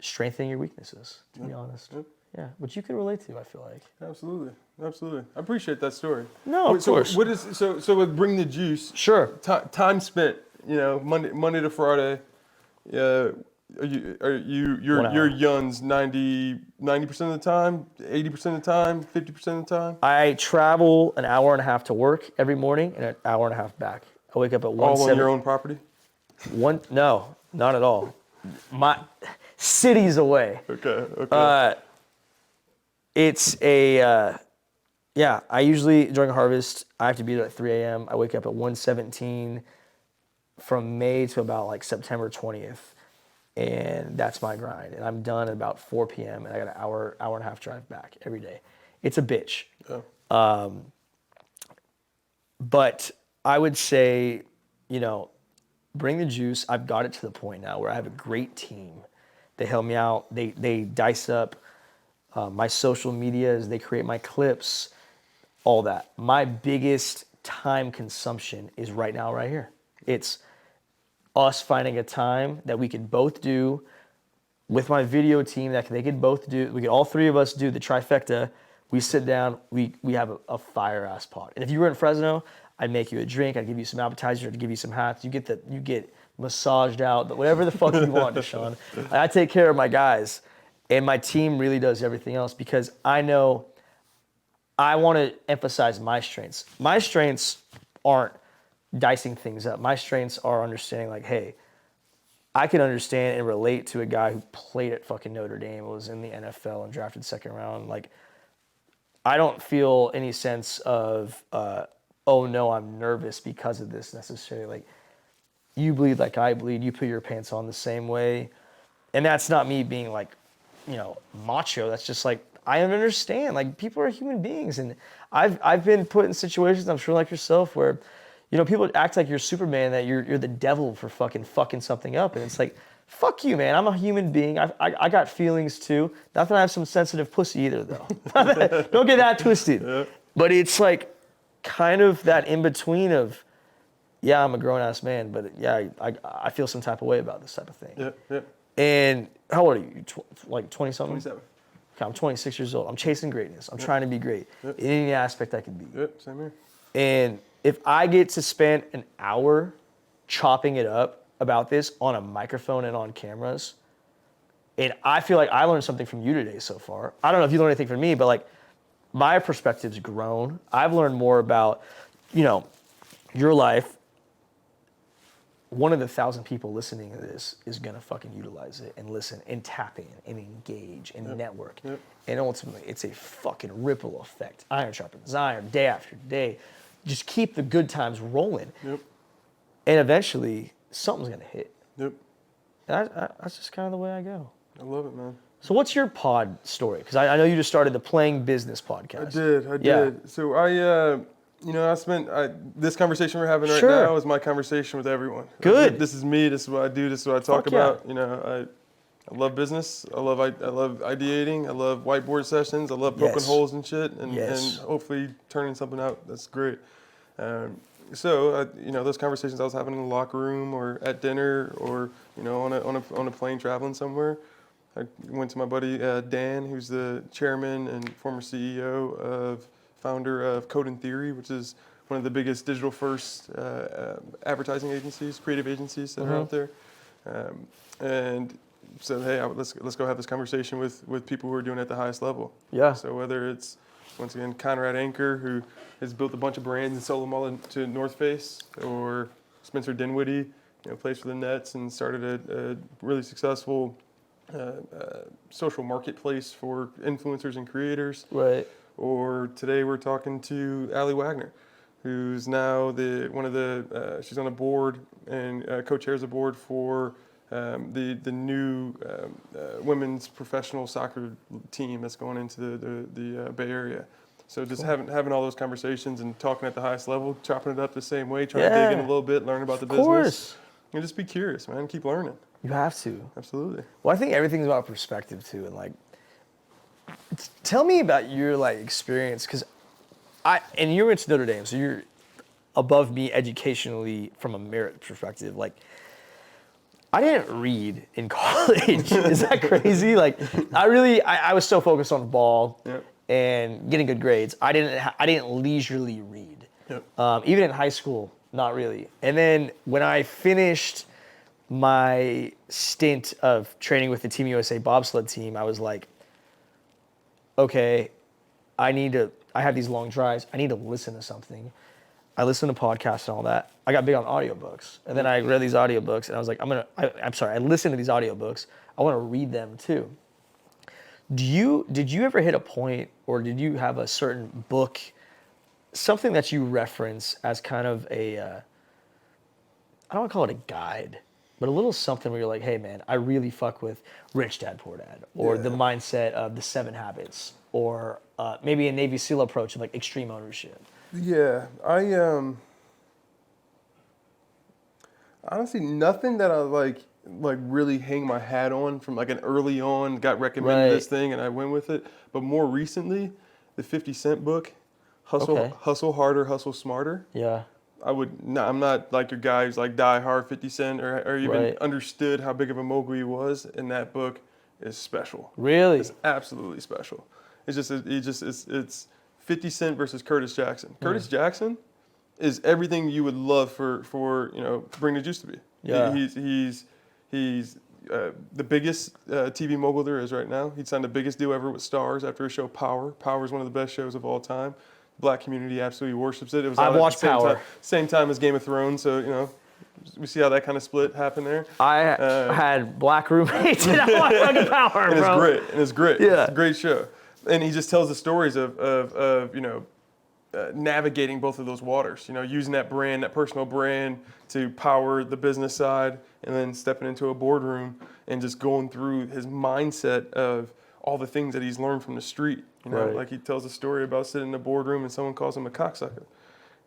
strengthening your weaknesses. To be honest. Yeah, which you can relate to, I feel like. Absolutely. I appreciate that story. No, of course. What is so with Bring the Juice? Sure. Time spent, Monday to Friday. Are your yuns 90% of the time, 80% of the time, 50% of the time? I travel an hour and a half to work every morning and an hour and a half back. I wake up at 1:07. All on your own property? No, not at all. My cities away. Okay. It's I usually, during harvest, I have to be there at 3 a.m. I wake up at 1:17 from May to about like September 20th. And that's my grind. And I'm done at about 4 p.m. and I got an hour and a half drive back every day. It's a bitch. But I would say, Bring the Juice. I've got it to the point now where I have a great team. They help me out. They dice up my social medias. They create my clips, all that. My biggest time consumption is right now, right here. It's us finding a time that we could both do with my video team that they could both do. We could all three of us do the trifecta. We sit down, we have a fire ass pot. And if you were in Fresno, I'd make you a drink, I'd give you some appetizers, I'd give you some hats. You get massaged out, whatever the fuck you want, Deshaun. I take care of my guys. And my team really does everything else because I know I want to emphasize my strengths. My strengths aren't dicing things up. My strengths are understanding like, hey, I can understand and relate to a guy who played at fucking Notre Dame, was in the NFL and drafted second round. Like, I don't feel any sense of, oh no, I'm nervous because of this necessarily. Like, you bleed like I bleed. You put your pants on the same way. And that's not me being like, macho. That's just like, I understand. Like, people are human beings. And I've been put in situations, I'm sure like yourself, where, people act like you're Superman, that you're the devil for fucking something up. And it's like, fuck you, man. I'm a human being. I got feelings too. Not that I have some sensitive pussy either, though. Don't get that twisted. Yeah. But it's like kind of that in between of, yeah, I'm a grown ass man, but yeah, I feel some type of way about this type of thing. Yeah. And how old are you? Like 20 something? 27. Okay, I'm 26 years old. I'm chasing greatness. I'm trying to be great in any aspect I can be. Yep, same here. And if I get to spend an hour chopping it up about this on a microphone and on cameras, and I feel like I learned something from you today so far. I don't know if you learned anything from me, but like my perspective's grown. I've learned more about, your life. One of the 1,000 people listening to this is gonna fucking utilize it and listen and tap in and engage and network. Yep. And ultimately, it's a fucking ripple effect. Iron sharpens iron, day after day. Just keep the good times rolling. Yep. And eventually, something's gonna hit. Yep. And that's just kind of the way I go. I love it, man. So what's your pod story? Because I know you just started the Playing Business podcast. I did. Yeah. So I spent this conversation we're having right Sure. now is my conversation with everyone. Good. This is me. This is what I do. This is what I talk Fuck yeah. about. I love business. I love ideating. I love whiteboard sessions. I love poking Yes. holes and shit, and Yes. hopefully turning something out that's great. Those conversations I was having in the locker room or at dinner or on a plane traveling somewhere. I went to my buddy Dan, who's the chairman and former founder of Code and Theory, which is one of the biggest digital first advertising agencies, creative agencies that are out there, and said, hey, let's go have this conversation with people who are doing it at the highest level. Yeah. So whether it's once again Conrad Anker, who has built a bunch of brands and sold them all to North Face, or Spencer Dinwiddie, plays for the Nets and started a really successful social marketplace for influencers and creators. Right. Or today we're talking to Allie Wagner, who's now she's on a board and co-chairs a board for the new women's professional soccer team that's going into the Bay Area. So just having all those conversations and talking at the highest level, chopping it up the same way, trying to dig in a little bit, learn about the business. Of course. And just be curious, man. Keep learning. You have to. Absolutely. Well, I think everything's about perspective too, and like, tell me about your like experience, because and you went to Notre Dame, so you're above me educationally from a merit perspective. Like, I didn't read in college. Is that crazy? Like, I was so focused on ball Yep. and getting good grades. I didn't leisurely read. Yep. Even in high school, not really. And then when I finished my stint of training with the Team USA bobsled team, I was like, okay, I have these long drives. I need to listen to something. I listened to podcasts and all that. I got big on audiobooks. And then I read these audiobooks and I was like, I listened to these audiobooks. I want to read them too. Did you ever hit a point, or did you have a certain book, something that you reference as kind of I don't want to call it a guide, but a little something where you're like, hey man, I really fuck with Rich Dad Poor Dad, or the mindset of the 7 Habits, or maybe a Navy SEAL approach of like extreme ownership? Yeah, I honestly nothing that I like really hang my hat on from like an early on got recommended this thing and I went with it. But more recently, the 50 Cent book, Hustle Harder, Hustle Smarter. Yeah. I'm not like your guy who's like die hard 50 Cent or even understood how big of a mogul he was. And that book is special. Really? It's absolutely special. It's 50 Cent versus Curtis Jackson. Curtis Jackson is everything you would love for Bring the Juice to be. Yeah. He's the biggest TV mogul there is right now. He signed the biggest deal ever with Starz after his show Power. Power is one of the best shows of all time. Black community absolutely worships it. It was I've watched Power. Same time as Game of Thrones, so we see how that kind of split happened there. I had black roommates and I watched fucking Power, And bro. it's great. Yeah. It's a great show. And he just tells the stories of navigating both of those waters, using that personal brand to power the business side, and then stepping into a boardroom and just going through his mindset of all the things that he's learned from the street. Like he tells a story about sitting in a boardroom and someone calls him a cocksucker. And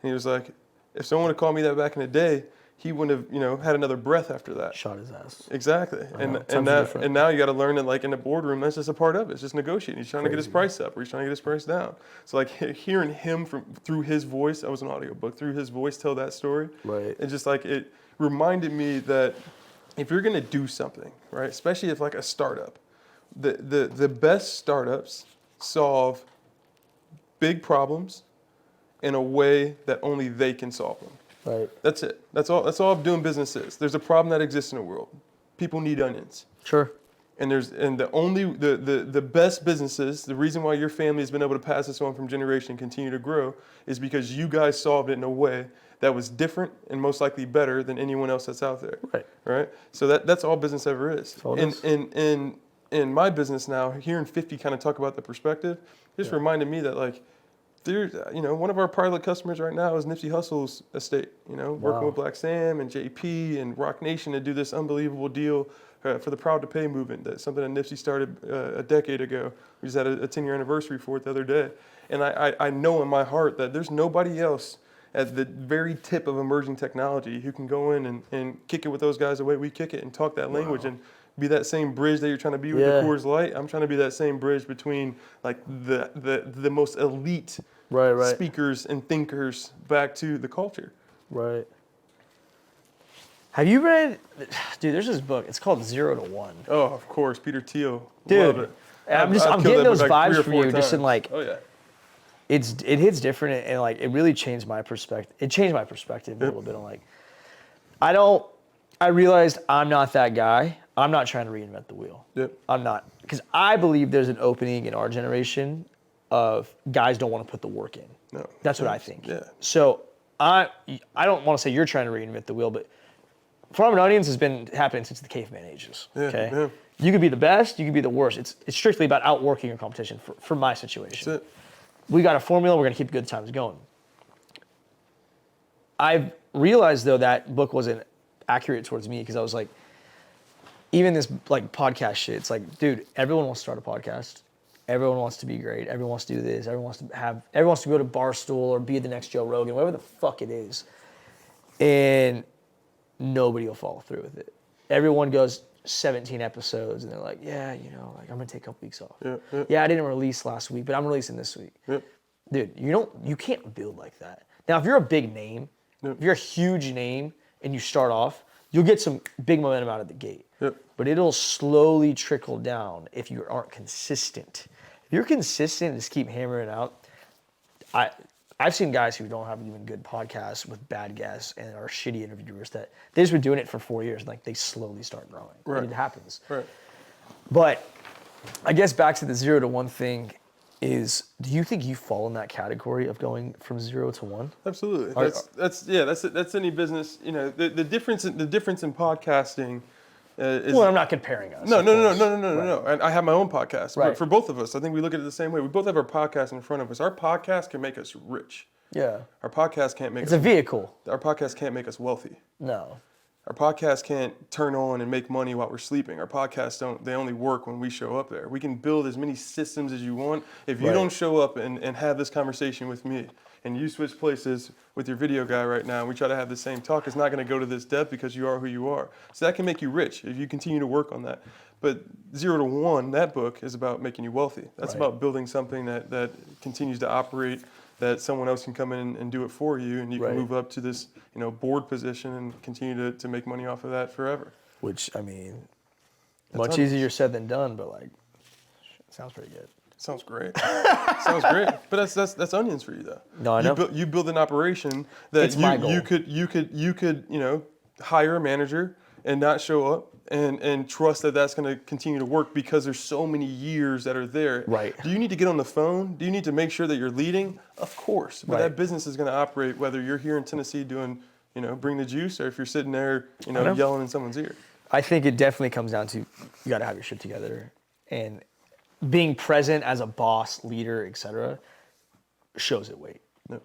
he was like, if someone had called me that back in the day, he wouldn't have, had another breath after that. Shot his ass. Exactly. And now you got to learn that, like in the boardroom, that's just a part of it. It's just negotiating. He's trying to get his price up, or he's trying to get his price down. So like hearing him through his voice, that was an audiobook, through his voice tell that story. Right. It just like it reminded me that if you're gonna do something, right, especially if like a startup, the best startups solve big problems in a way that only they can solve them. Right. That's it. That's all doing business is. There's a problem that exists in the world. People need onions. Sure. And the best businesses, the reason why your family has been able to pass this on from generation and continue to grow is because you guys solved it in a way that was different and most likely better than anyone else that's out there. Right. Right? So that's all business ever is. all it is. In my business now, hearing 50 kind of talk about the perspective, just reminded me that like there's, one of our pilot customers right now is Nipsey Hussle's estate, working with Black Sam and JP and Rock Nation to do this unbelievable deal for the Proud to Pay movement. That's something that Nipsey started a decade ago. We just had a 10-year anniversary for it the other day. And I know in my heart that there's nobody else at the very tip of emerging technology who can go in and kick it with those guys the way we kick it and talk that language and be that same bridge that you're trying to be with the Coors Light. I'm trying to be that same bridge between like the most elite speakers and thinkers back to the culture. Right. Have you read, dude, there's this book. It's called 0 to 1. Oh, of course, Peter Thiel. Dude, Love it. I'm I've killed getting that those book like 3 vibes or from 4 you, just in times. like, Oh yeah. it hits different and like it really changed my perspective. It changed my perspective a little bit on like, I realized I'm not that guy. I'm not trying to reinvent the wheel. Yep. I'm not, because I believe there's an opening in our generation of guys don't want to put the work in. No. That's what I think. Yeah. So I don't want to say you're trying to reinvent the wheel, but farming onions has been happening since the caveman ages. Okay. Yeah. You could be the best, you could be the worst. It's strictly about outworking your competition for my situation. That's it. We got a formula, we're gonna keep good times going. I've realized though that book wasn't accurate towards me because I was like, even this like podcast shit, it's like, dude, everyone wants to start a podcast. Everyone wants to be great. Everyone wants to do this. Everyone wants to go to Barstool or be the next Joe Rogan, whatever the fuck it is. And nobody will follow through with it. Everyone goes 17 episodes and they're like, yeah, like I'm gonna take a couple weeks off. Yeah, I didn't release last week, but I'm releasing this week. Dude, you can't build like that. Now, if you're a big name, if you're a huge name and you start off, you'll get some big momentum out of the gate. But it'll slowly trickle down if you aren't consistent. If you're consistent and just keep hammering out, I've seen guys who don't have even good podcasts with bad guests and are shitty interviewers that they've just been doing it for 4 years and like they slowly start growing. Right. It happens. Right. But I guess back to the 0 to 1 thing is, do you think you fall in that category of going from 0 to 1? Absolutely. That's any business. The difference in podcasting is. Well, I'm not comparing us. No. Right. And I have my own podcast. Right. But for both of us, I think we look at it the same way. We both have our podcast in front of us. Our podcast can make us rich. Yeah. Our podcast can't make It's us. a vehicle. Our podcast can't make us wealthy. No. Our podcast can't turn on and make money while we're sleeping. Our podcasts they only work when we show up there. We can build as many systems as you want. If you don't show up and have this conversation with me, and you switch places with your video guy right now, and we try to have the same talk, it's not gonna go to this depth because you are who you are. So that can make you rich if you continue to work on that. But 0 to 1, that book is about making you wealthy. That's about building something that continues to operate, that someone else can come in and do it for you, and you can move up to this board position and continue to make money off of that forever. Which, I mean, much easier said than done, but like, sounds pretty good. Sounds great. Sounds great. But that's onions for you though. No, I know. You build an operation that It's my goal. you could hire a manager and not show up and trust that that's going to continue to work because there's so many years that are there. Right. Do you need to get on the phone? Do you need to make sure that you're leading? Of course. But that business is going to operate whether you're here in Tennessee doing, bring the juice, or if you're sitting there, yelling in someone's ear. I think it definitely comes down to you got to have your shit together, and being present as a boss, leader, etc. shows it weight.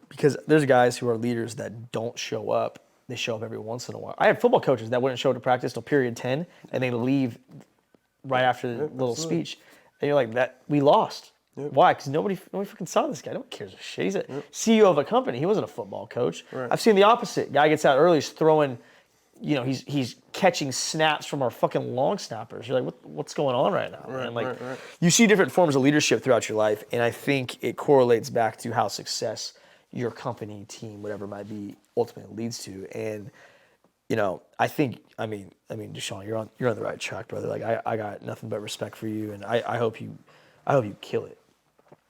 Because there's guys who are leaders that don't show up. They show up every once in a while. I had football coaches that wouldn't show up to practice till period 10, and they leave right after the little speech. And you're like, that we lost. Why? Because nobody fucking saw this guy. Nobody cares a shit. He's a CEO of a company. He wasn't a football coach. Right. I've seen the opposite. Guy gets out early, he's throwing, he's catching snaps from our fucking long snappers. You're like, what's going on right now? Right, man? Like, right. you see different forms of leadership throughout your life, and I think it correlates back to how success your company, team, whatever it might be, ultimately leads to. And I think, Deshaun, you're on the right track, brother. Like, I got nothing but respect for you, and I hope you kill it.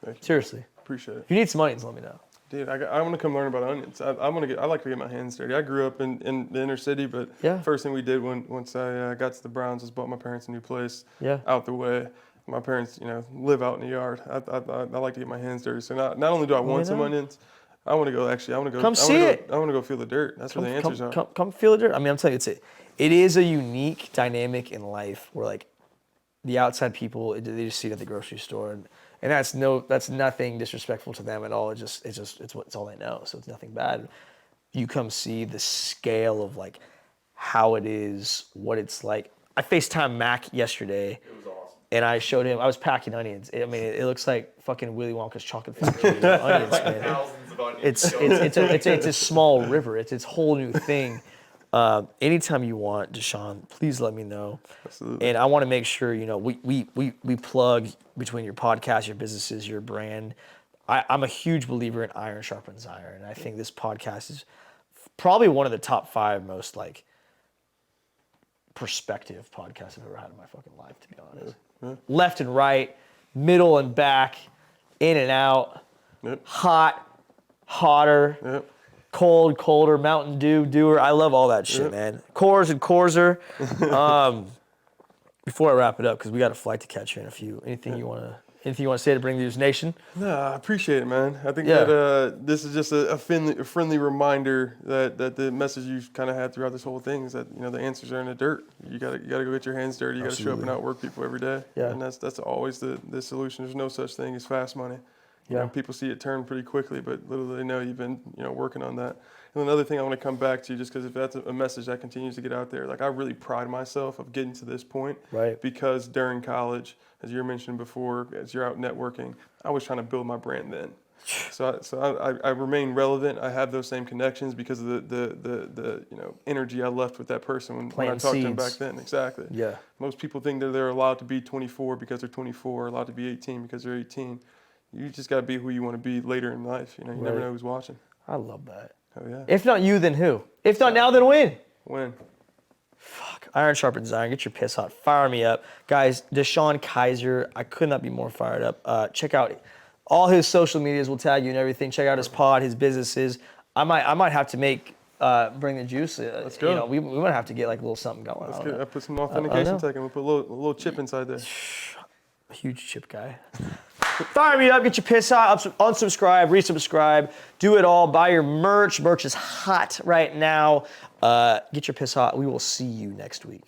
Thank you. Seriously. Appreciate it. If you need some onions, let me know. Dude, I want to come learn about onions. I like to get my hands dirty. I grew up in the inner city, but Yeah. first thing we did once I got to the Browns was bought my parents a new place. Yeah. Out the way. My parents, live out in the yard. I like to get my hands dirty. So not only do I want some onions, I want to go. Come see it. I want to go feel the dirt. That's where the answers are. Come feel the dirt. I mean, I'm telling you, it is a unique dynamic in life where like the outside people, they just see it at the grocery store, and that's nothing disrespectful to them at all. It's all they know, so it's nothing bad. You come see the scale of like how it is, what it's like. I FaceTimed Mac yesterday. It was awesome. And I showed him, I was packing onions. It looks like fucking Willy Wonka's chocolate factory. Onions, man. Thousands of onions. It's a small river. It's a whole new thing. Anytime you want, Deshaun, please let me know. Absolutely. And I want to make sure, we plug between your podcast, your businesses, your brand. I'm a huge believer in iron sharpens iron. And I think this podcast is probably one of the top 5 most like perspective podcasts I've ever had in my fucking life, to be honest. Yeah. Left and right, middle and back, in and out, Yep. hot, hotter, Yep. cold, colder, Mountain Dew, doer. I love all that shit, Yep. man. Coors and Corser. Before I wrap it up, because we got a flight to catch here in a few. Anything you want to say to bring to this nation? No, I appreciate it, man. I think Yeah. that this is just a friendly reminder that the message you've kind of had throughout this whole thing is that the answers are in the dirt. You gotta go get your hands dirty. You gotta show up and outwork people every day. Yeah. And that's always the solution. There's no such thing as fast money. Yeah. People see it turn pretty quickly, but little do they know you've been working on that. And another thing I want to come back to, just because if that's a message that continues to get out there, like I really pride myself of getting to this point. Right. Because during college, as you were mentioning before, as you're out networking, I was trying to build my brand then. So I remain relevant. I have those same connections because of the energy I left with that person when I Planting talked to them back seeds. then. Exactly. Yeah. Most people think that they're allowed to be 24 because they're 24, allowed to be 18 because they're 18. You just got to be who you want to be later in life. You never Right. know who's watching. I love that. Oh yeah. If not you, then who? If not now, then when? When? Fuck. Iron sharpens iron. Get your piss hot. Fire me up. Guys, Deshaun Kaiser, I could not be more fired up. Check out all his social medias. We'll tag you and everything. Check out his pod, his businesses. I might have to bring the juice. Let's go. We might have to get like a little something going. Let's I get. don't I know. put some authentication know. tech and we'll put a little chip inside there. A huge chip guy. Fire me up, get your piss hot, unsubscribe, resubscribe, do it all, buy your merch. Merch is hot right now. Get your piss hot. We will see you next week.